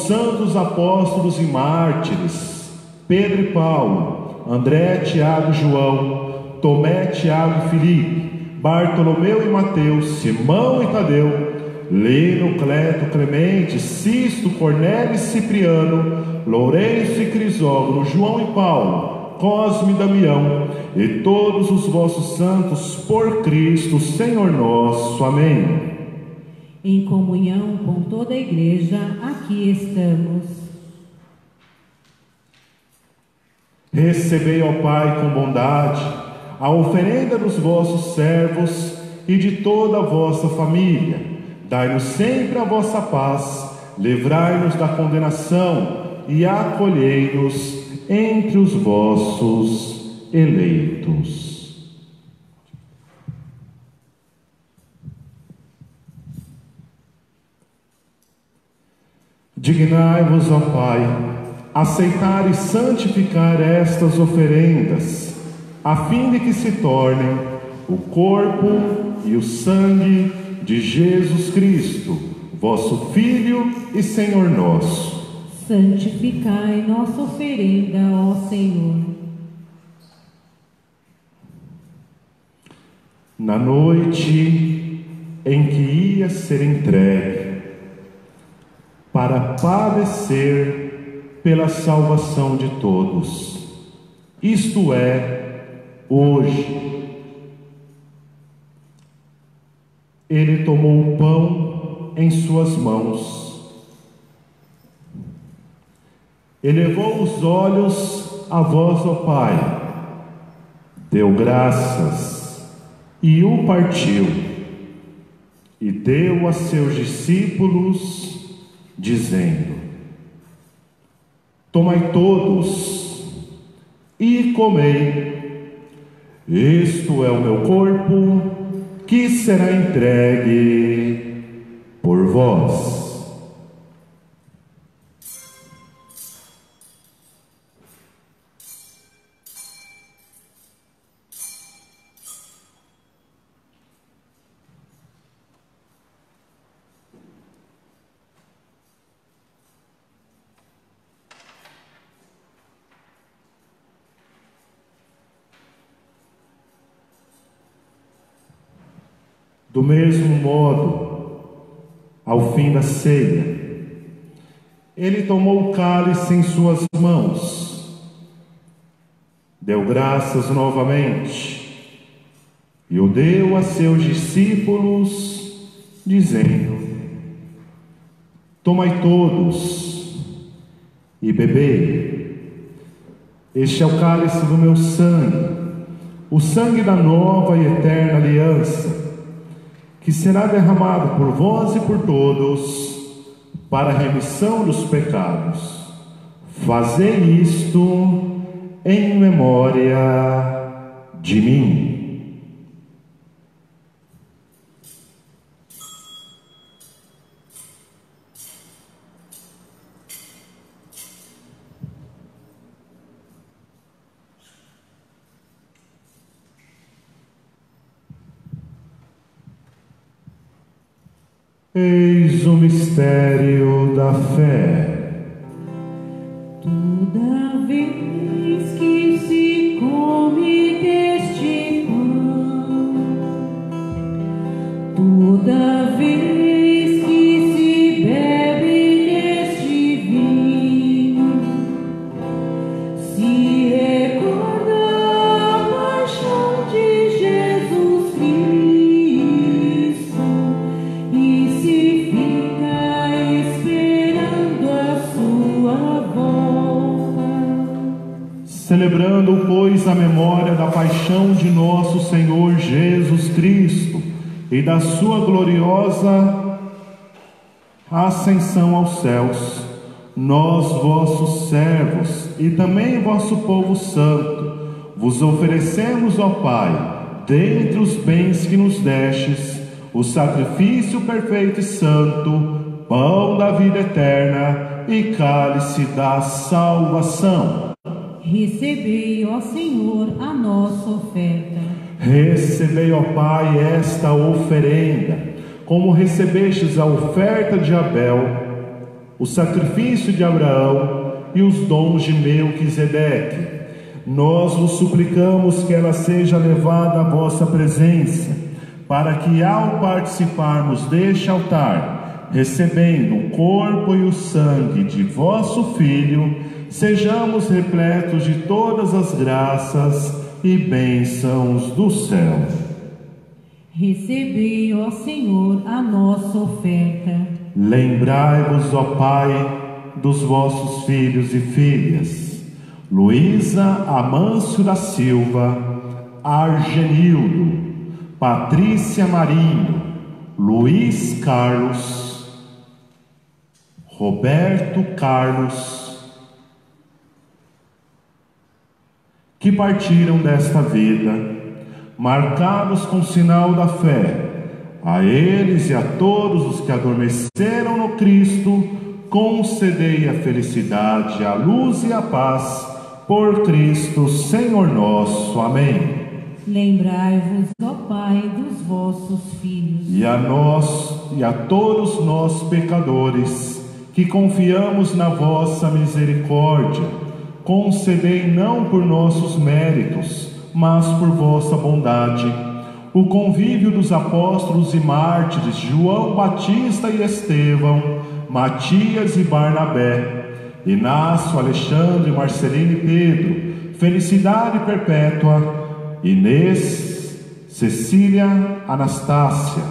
santos apóstolos e mártires, Pedro e Paulo, André, Tiago e João, Tomé, Tiago e Filipe, Bartolomeu e Mateus, Simão e Tadeu, Lino, Cleto, Clemente, Sisto, Cornélio e Cipriano, Lourenço e Crisógono, João e Paulo, Cosme e Damião, e todos os vossos santos, por Cristo, Senhor nosso. Amém. Em comunhão com toda a Igreja, aqui estamos. Recebei, ó Pai, com bondade, a oferenda dos vossos servos e de toda a vossa família. Dai-nos sempre a vossa paz, livrai-nos da condenação e acolhei-nos entre os vossos eleitos. Dignai-vos, ó Pai, aceitar e santificar estas oferendas, a fim de que se tornem o corpo e o sangue de Jesus Cristo, vosso Filho e Senhor nosso. Santificai nossa oferenda, ó Senhor. Na noite em que ia ser entregue para padecer pela salvação de todos, isto é, hoje, ele tomou o pão em suas mãos, elevou os olhos a vós, ó Pai, deu graças e o partiu, e deu a seus discípulos, dizendo: tomai todos e comei, isto é o meu corpo, que será entregue por vós. Do mesmo modo, ao fim da ceia, ele tomou o cálice em suas mãos, deu graças novamente e o deu a seus discípulos, dizendo: tomai todos e bebei, este é o cálice do meu sangue, o sangue da nova e eterna aliança, que será derramado por vós e por todos para a remissão dos pecados. Fazei isto em memória de mim. Eis o mistério da fé. Toda vez que se come deste pão, toda vez que se bebe deste vinho, se recorda a paixão de Jesus Cristo e se fica esperando a sua volta. Celebrando, pois, a memória da paixão de nosso Senhor Jesus Cristo e da sua gloriosa ascensão aos céus, nós, vossos servos, e também vosso povo santo, vos oferecemos, ó Pai, dentre os bens que nos destes, o sacrifício perfeito e santo, pão da vida eterna e cálice da salvação. Recebei, ó Senhor, a nossa oferta. Recebei, ó Pai, esta oferenda, como recebestes a oferta de Abel, o sacrifício de Abraão e os dons de Melquisedeque. Nós vos suplicamos que ela seja levada à vossa presença, para que, ao participarmos deste altar, recebendo o corpo e o sangue de vosso Filho, sejamos repletos de todas as graças e bênçãos do céu. Recebei, ó Senhor, a nossa oferta. Lembrai-vos, ó Pai, dos vossos filhos e filhas, Luísa Amâncio da Silva, Argenildo, Patrícia Marinho, Luiz Carlos, Roberto Carlos, que partiram desta vida, marcados com o sinal da fé. A eles e a todos os que adormeceram no Cristo, concedei a felicidade, a luz e a paz, por Cristo Senhor nosso. Amém. Lembrai-vos, ó Pai, dos vossos filhos. E a nós e a todos nós pecadores, que confiamos na vossa misericórdia, concedei não por nossos méritos, mas por vossa bondade, o convívio dos apóstolos e mártires João Batista e Estevão, Matias e Barnabé, Inácio, Alexandre, Marcelino e Pedro, felicidade perpétua, Inês, Cecília, Anastácia,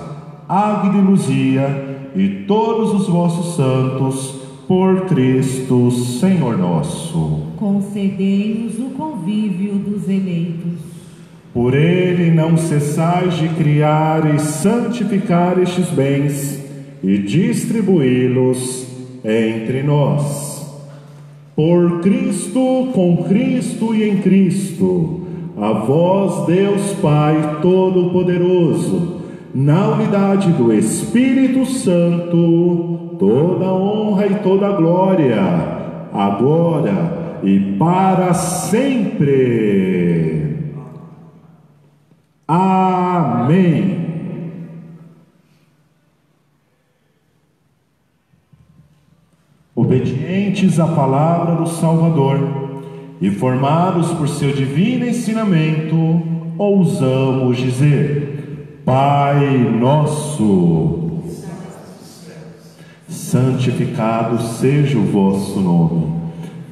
Águida e Luzia, e todos os vossos santos, por Cristo Senhor nosso. Concedei-nos o convívio dos eleitos. Por ele não cessais de criar e santificar estes bens e distribuí-los entre nós. Por Cristo, com Cristo e em Cristo, a vós, Deus Pai Todo-Poderoso, na unidade do Espírito Santo, toda honra e toda glória, agora e para sempre. Amém. Obedientes à palavra do Salvador e formados por seu divino ensinamento, ousamos dizer: Pai nosso, santificado seja o vosso nome,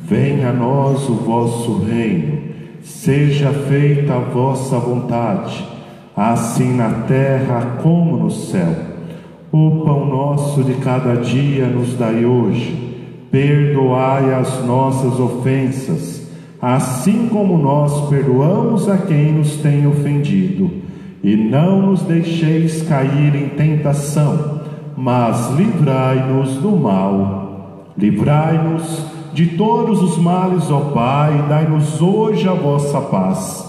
venha a nós o vosso reino, seja feita a vossa vontade, assim na terra como no céu. O pão nosso de cada dia nos dai hoje, perdoai as nossas ofensas, assim como nós perdoamos a quem nos tem ofendido. E não nos deixeis cair em tentação, mas livrai-nos do mal. Livrai-nos de todos os males, ó Pai, e dai-nos hoje a vossa paz.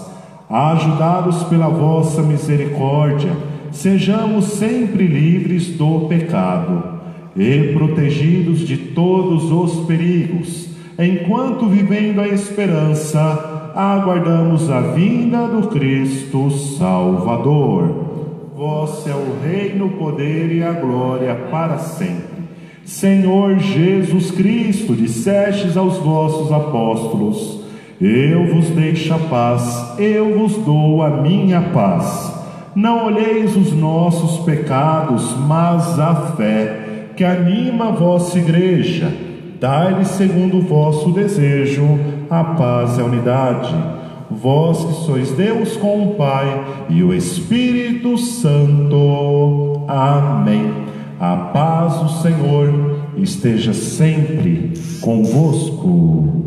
Ajudados pela vossa misericórdia, sejamos sempre livres do pecado e protegidos de todos os perigos, enquanto, vivendo a esperança, aguardamos a vinda do Cristo Salvador. Vosso é o reino, o poder e a glória para sempre. Senhor Jesus Cristo, dissestes aos vossos apóstolos: eu vos deixo a paz, eu vos dou a minha paz. Não olheis os nossos pecados, mas a fé que anima a vossa igreja. Dai-lhe, segundo o vosso desejo, a paz e a unidade. Vós que sois Deus com o Pai e o Espírito Santo. Amém. A paz do Senhor esteja sempre convosco.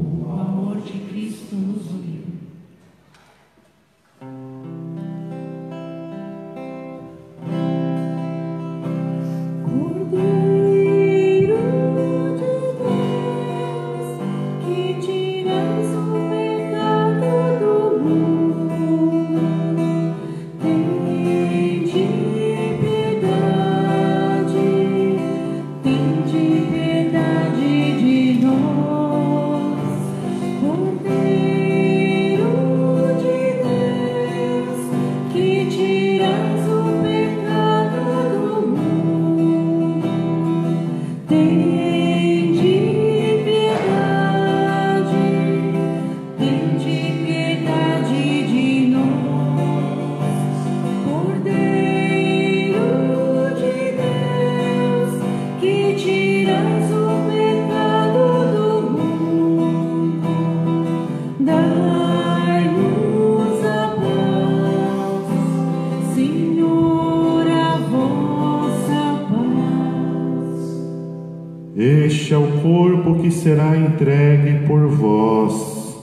Este é o corpo que será entregue por vós.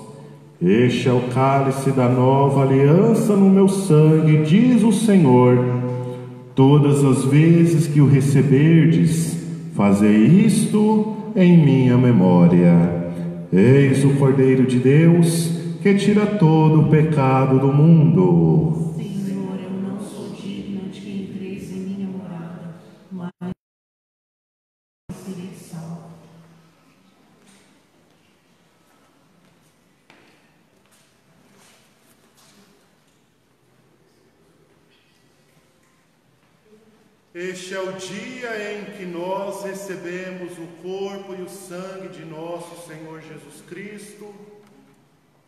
Este é o cálice da nova aliança no meu sangue, diz o Senhor. Todas as vezes que o receberdes, fazei isto em minha memória. Eis o Cordeiro de Deus, que tira todo o pecado do mundo. Senhor, eu não sou digno de que entreis em minha morada, mas serei salvo. Este é o dia em que nós recebemos o corpo e o sangue de nosso Senhor Jesus Cristo.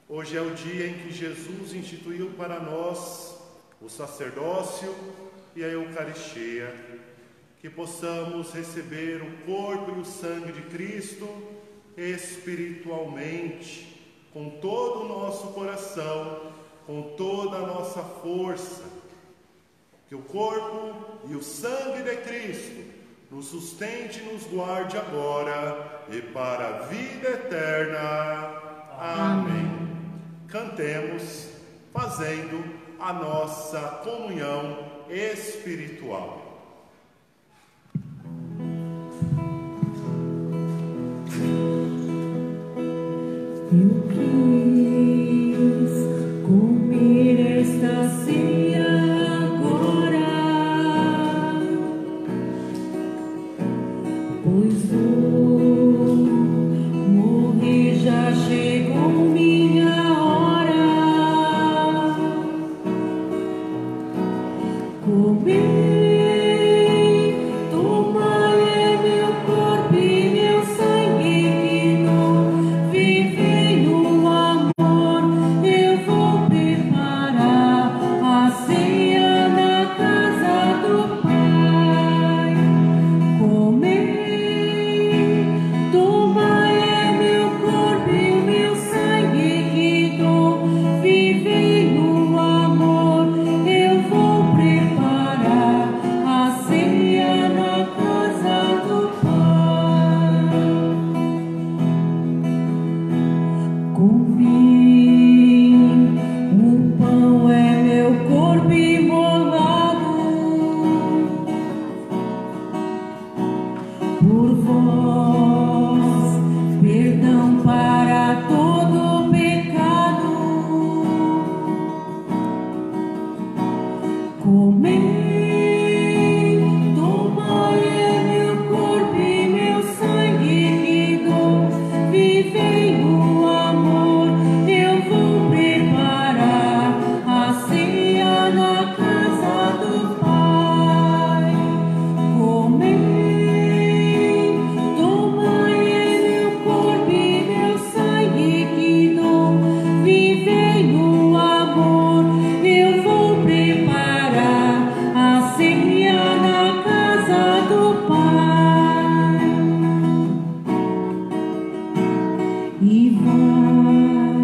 Hoje é o dia em que Jesus instituiu para nós o sacerdócio e a Eucaristia. Que possamos receber o corpo e o sangue de Cristo espiritualmente, com todo o nosso coração, com toda a nossa força. Que o corpo e o sangue de Cristo nos sustente e nos guarde agora e para a vida eterna. Amém. Cantemos, fazendo a nossa comunhão espiritual. Eu quis comer esta ceia agora, pois vou morrer, já chegou minha hora. Comer. Convite. E vai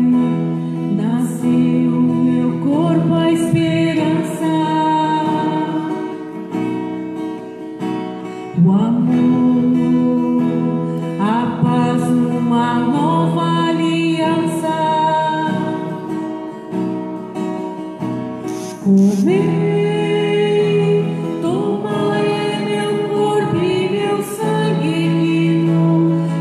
nascer o meu corpo a esperança, o amor, a paz, uma nova aliança. Comei, tomai é meu corpo e meu sangue,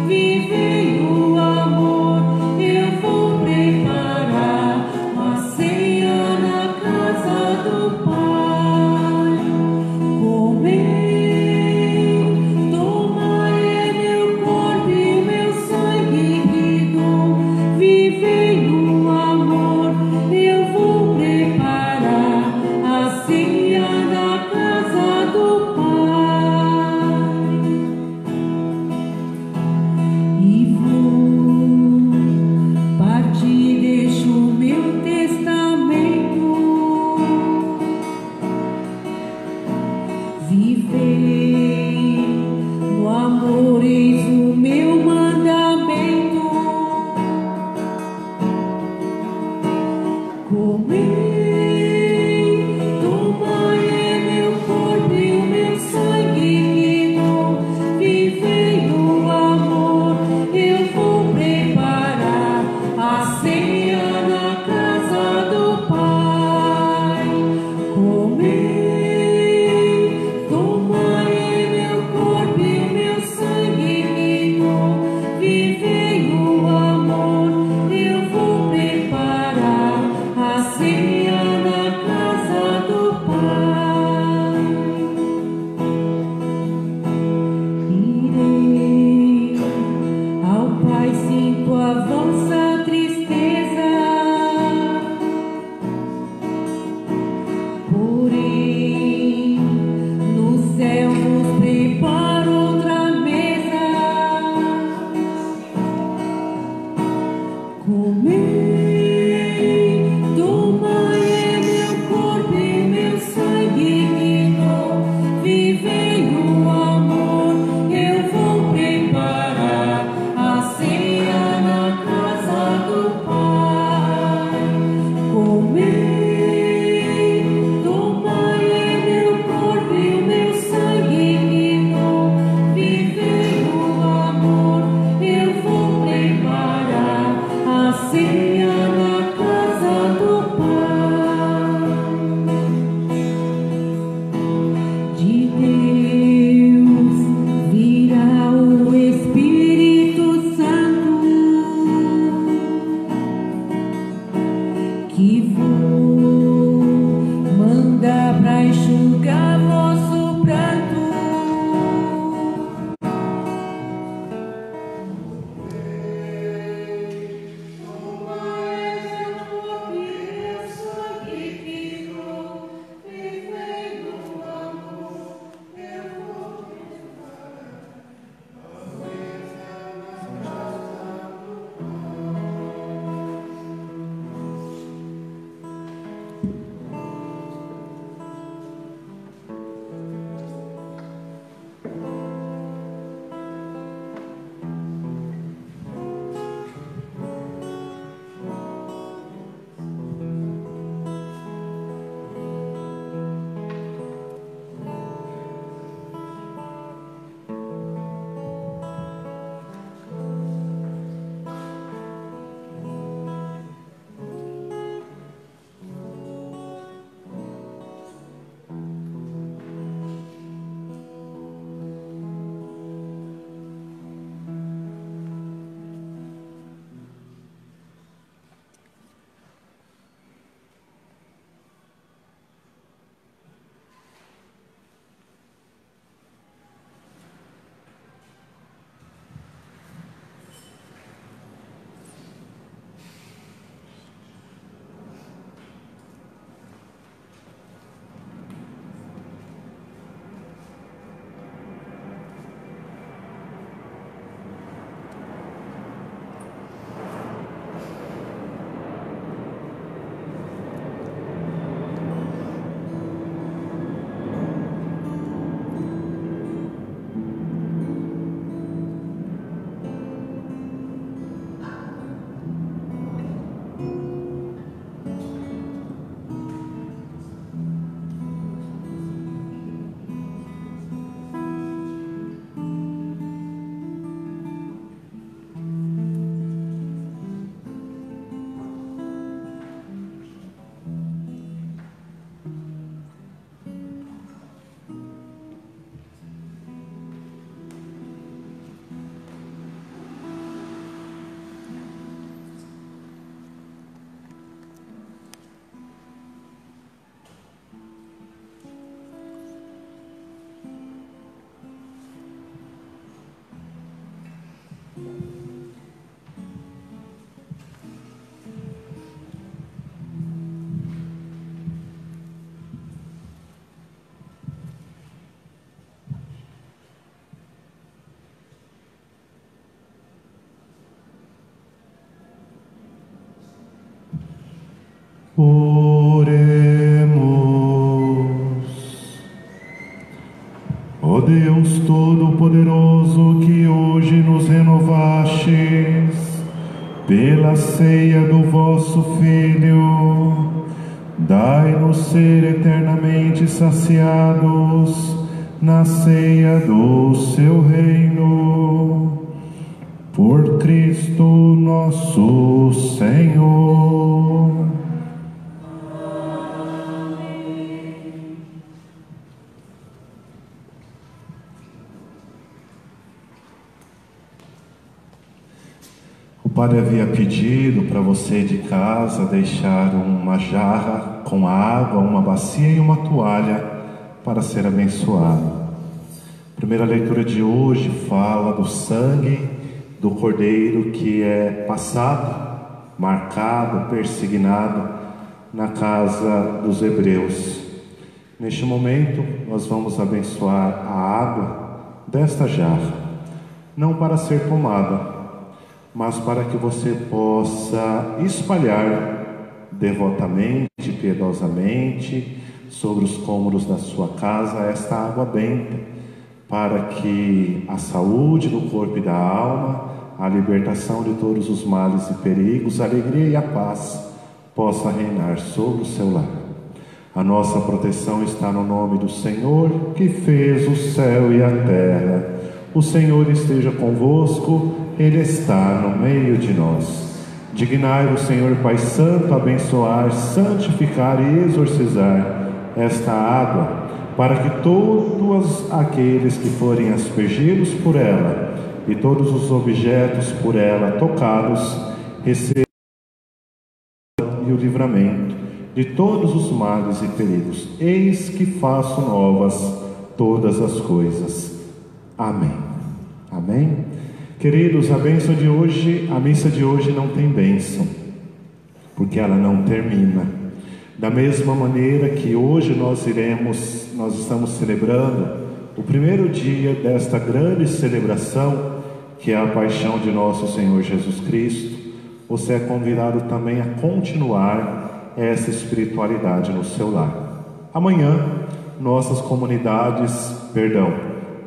vivei o amor. Eu vou preparar uma ceia na casa do Pai. Comei, tomai é meu corpo e meu sangue, vivei o amor. Eu vou preparar a ceia na casa do Pai. E vou partir, deixo o meu testamento, viver no amor, eis o meu mandamento. Comei, tomai é meu corpo e o meu sangue, vivei o amor. Eu vou preparar a ceia na casa do Pai. Comei, tomai é meu corpo e o meu sangue, vivei o amor. Eu vou preparar a ceia na casa do Pai. Irei ao Pai, sinto a vossa tristeza, porém no céu vos preparo outra mesa. Comei, tomai é meu corpo e meu sangue, vivei o amor. Eu vou preparar a ceia na casa Oremos. Ó Deus Todo-Poderoso, que hoje nos renovastes pela ceia do vosso Filho, dai-nos ser eternamente saciados na ceia do seu reino. Por Cristo nosso Senhor. O padre havia pedido para você de casa deixar uma jarra com água, uma bacia e uma toalha para ser abençoado. A primeira leitura de hoje fala do sangue do Cordeiro que é passado, marcado, persignado na casa dos hebreus. Neste momento nós vamos abençoar a água desta jarra, não para ser tomada, mas para que você possa espalhar devotamente, piedosamente, sobre os cômodos da sua casa esta água benta, para que a saúde do corpo e da alma, a libertação de todos os males e perigos, a alegria e a paz possa reinar sobre o seu lar. A nossa proteção está no nome do Senhor, que fez o céu e a terra. O Senhor esteja convosco, Ele está no meio de nós. Dignai-vos, Senhor Pai Santo, abençoar, santificar e exorcizar esta água, para que todos aqueles que forem aspergidos por ela e todos os objetos por ela tocados recebam e o livramento de todos os males e perigos. Eis que faço novas todas as coisas. Amém. Amém. Queridos, a bênção de hoje, a missa de hoje não tem bênção, porque ela não termina. Da mesma maneira que hoje nós estamos celebrando o primeiro dia desta grande celebração, que é a paixão de nosso Senhor Jesus Cristo, você é convidado também a continuar essa espiritualidade no seu lar. Amanhã,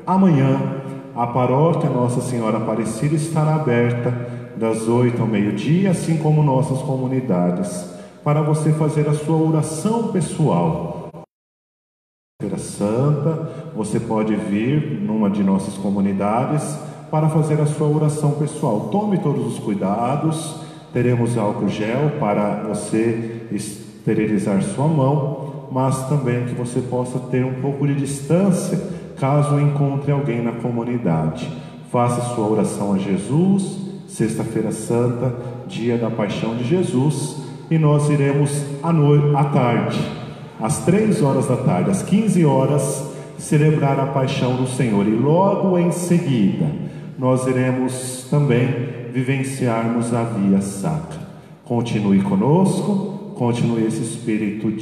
amanhã a paróquia Nossa Senhora Aparecida estará aberta das 8 ao meio-dia, assim como nossas comunidades, para você fazer a sua oração pessoal. Feira Santa, você pode vir numa de nossas comunidades para fazer a sua oração pessoal. Tome todos os cuidados, teremos álcool gel para você esterilizar sua mão, mas também que você possa ter um pouco de distância caso encontre alguém na comunidade. Faça sua oração a Jesus, Sexta-feira Santa, dia da Paixão de Jesus. E nós iremos à tarde, às 3 horas da tarde, às 15 horas, celebrar a paixão do Senhor. E logo em seguida, nós iremos também vivenciarmos a Via Sacra. Continue conosco, continue esse espírito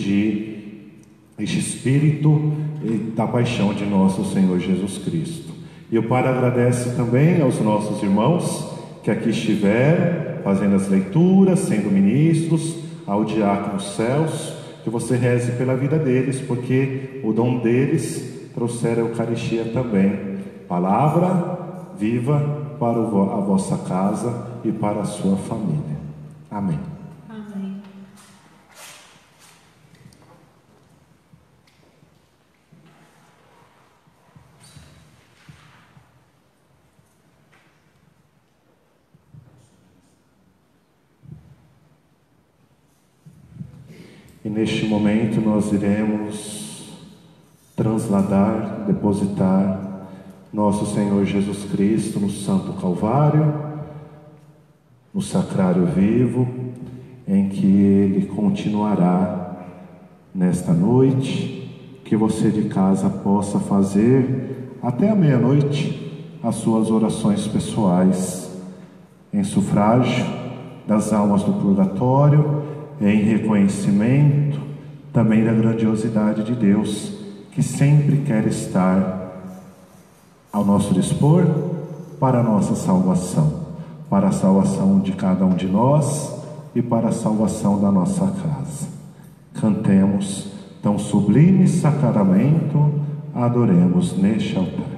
da paixão de nosso Senhor Jesus Cristo. E o Padre agradece também aos nossos irmãos que aqui estiveram, fazendo as leituras, sendo ministros, ao diácono Celso, que você reze pela vida deles, porque o dom deles trouxeram a Eucaristia também. Palavra viva para a vossa casa e para a sua família. Amém. Amém. E neste momento nós iremos transladar, depositar nosso Senhor Jesus Cristo no Santo Calvário, no Sacrário vivo, em que Ele continuará nesta noite, que você de casa possa fazer até a meia-noite as suas orações pessoais, em sufrágio das almas do purgatório, em reconhecimento também da grandiosidade de Deus, que sempre quer estar ao nosso dispor para a nossa salvação, para a salvação de cada um de nós e para a salvação da nossa casa. Cantemos tão sublime sacramento, adoremos neste altar.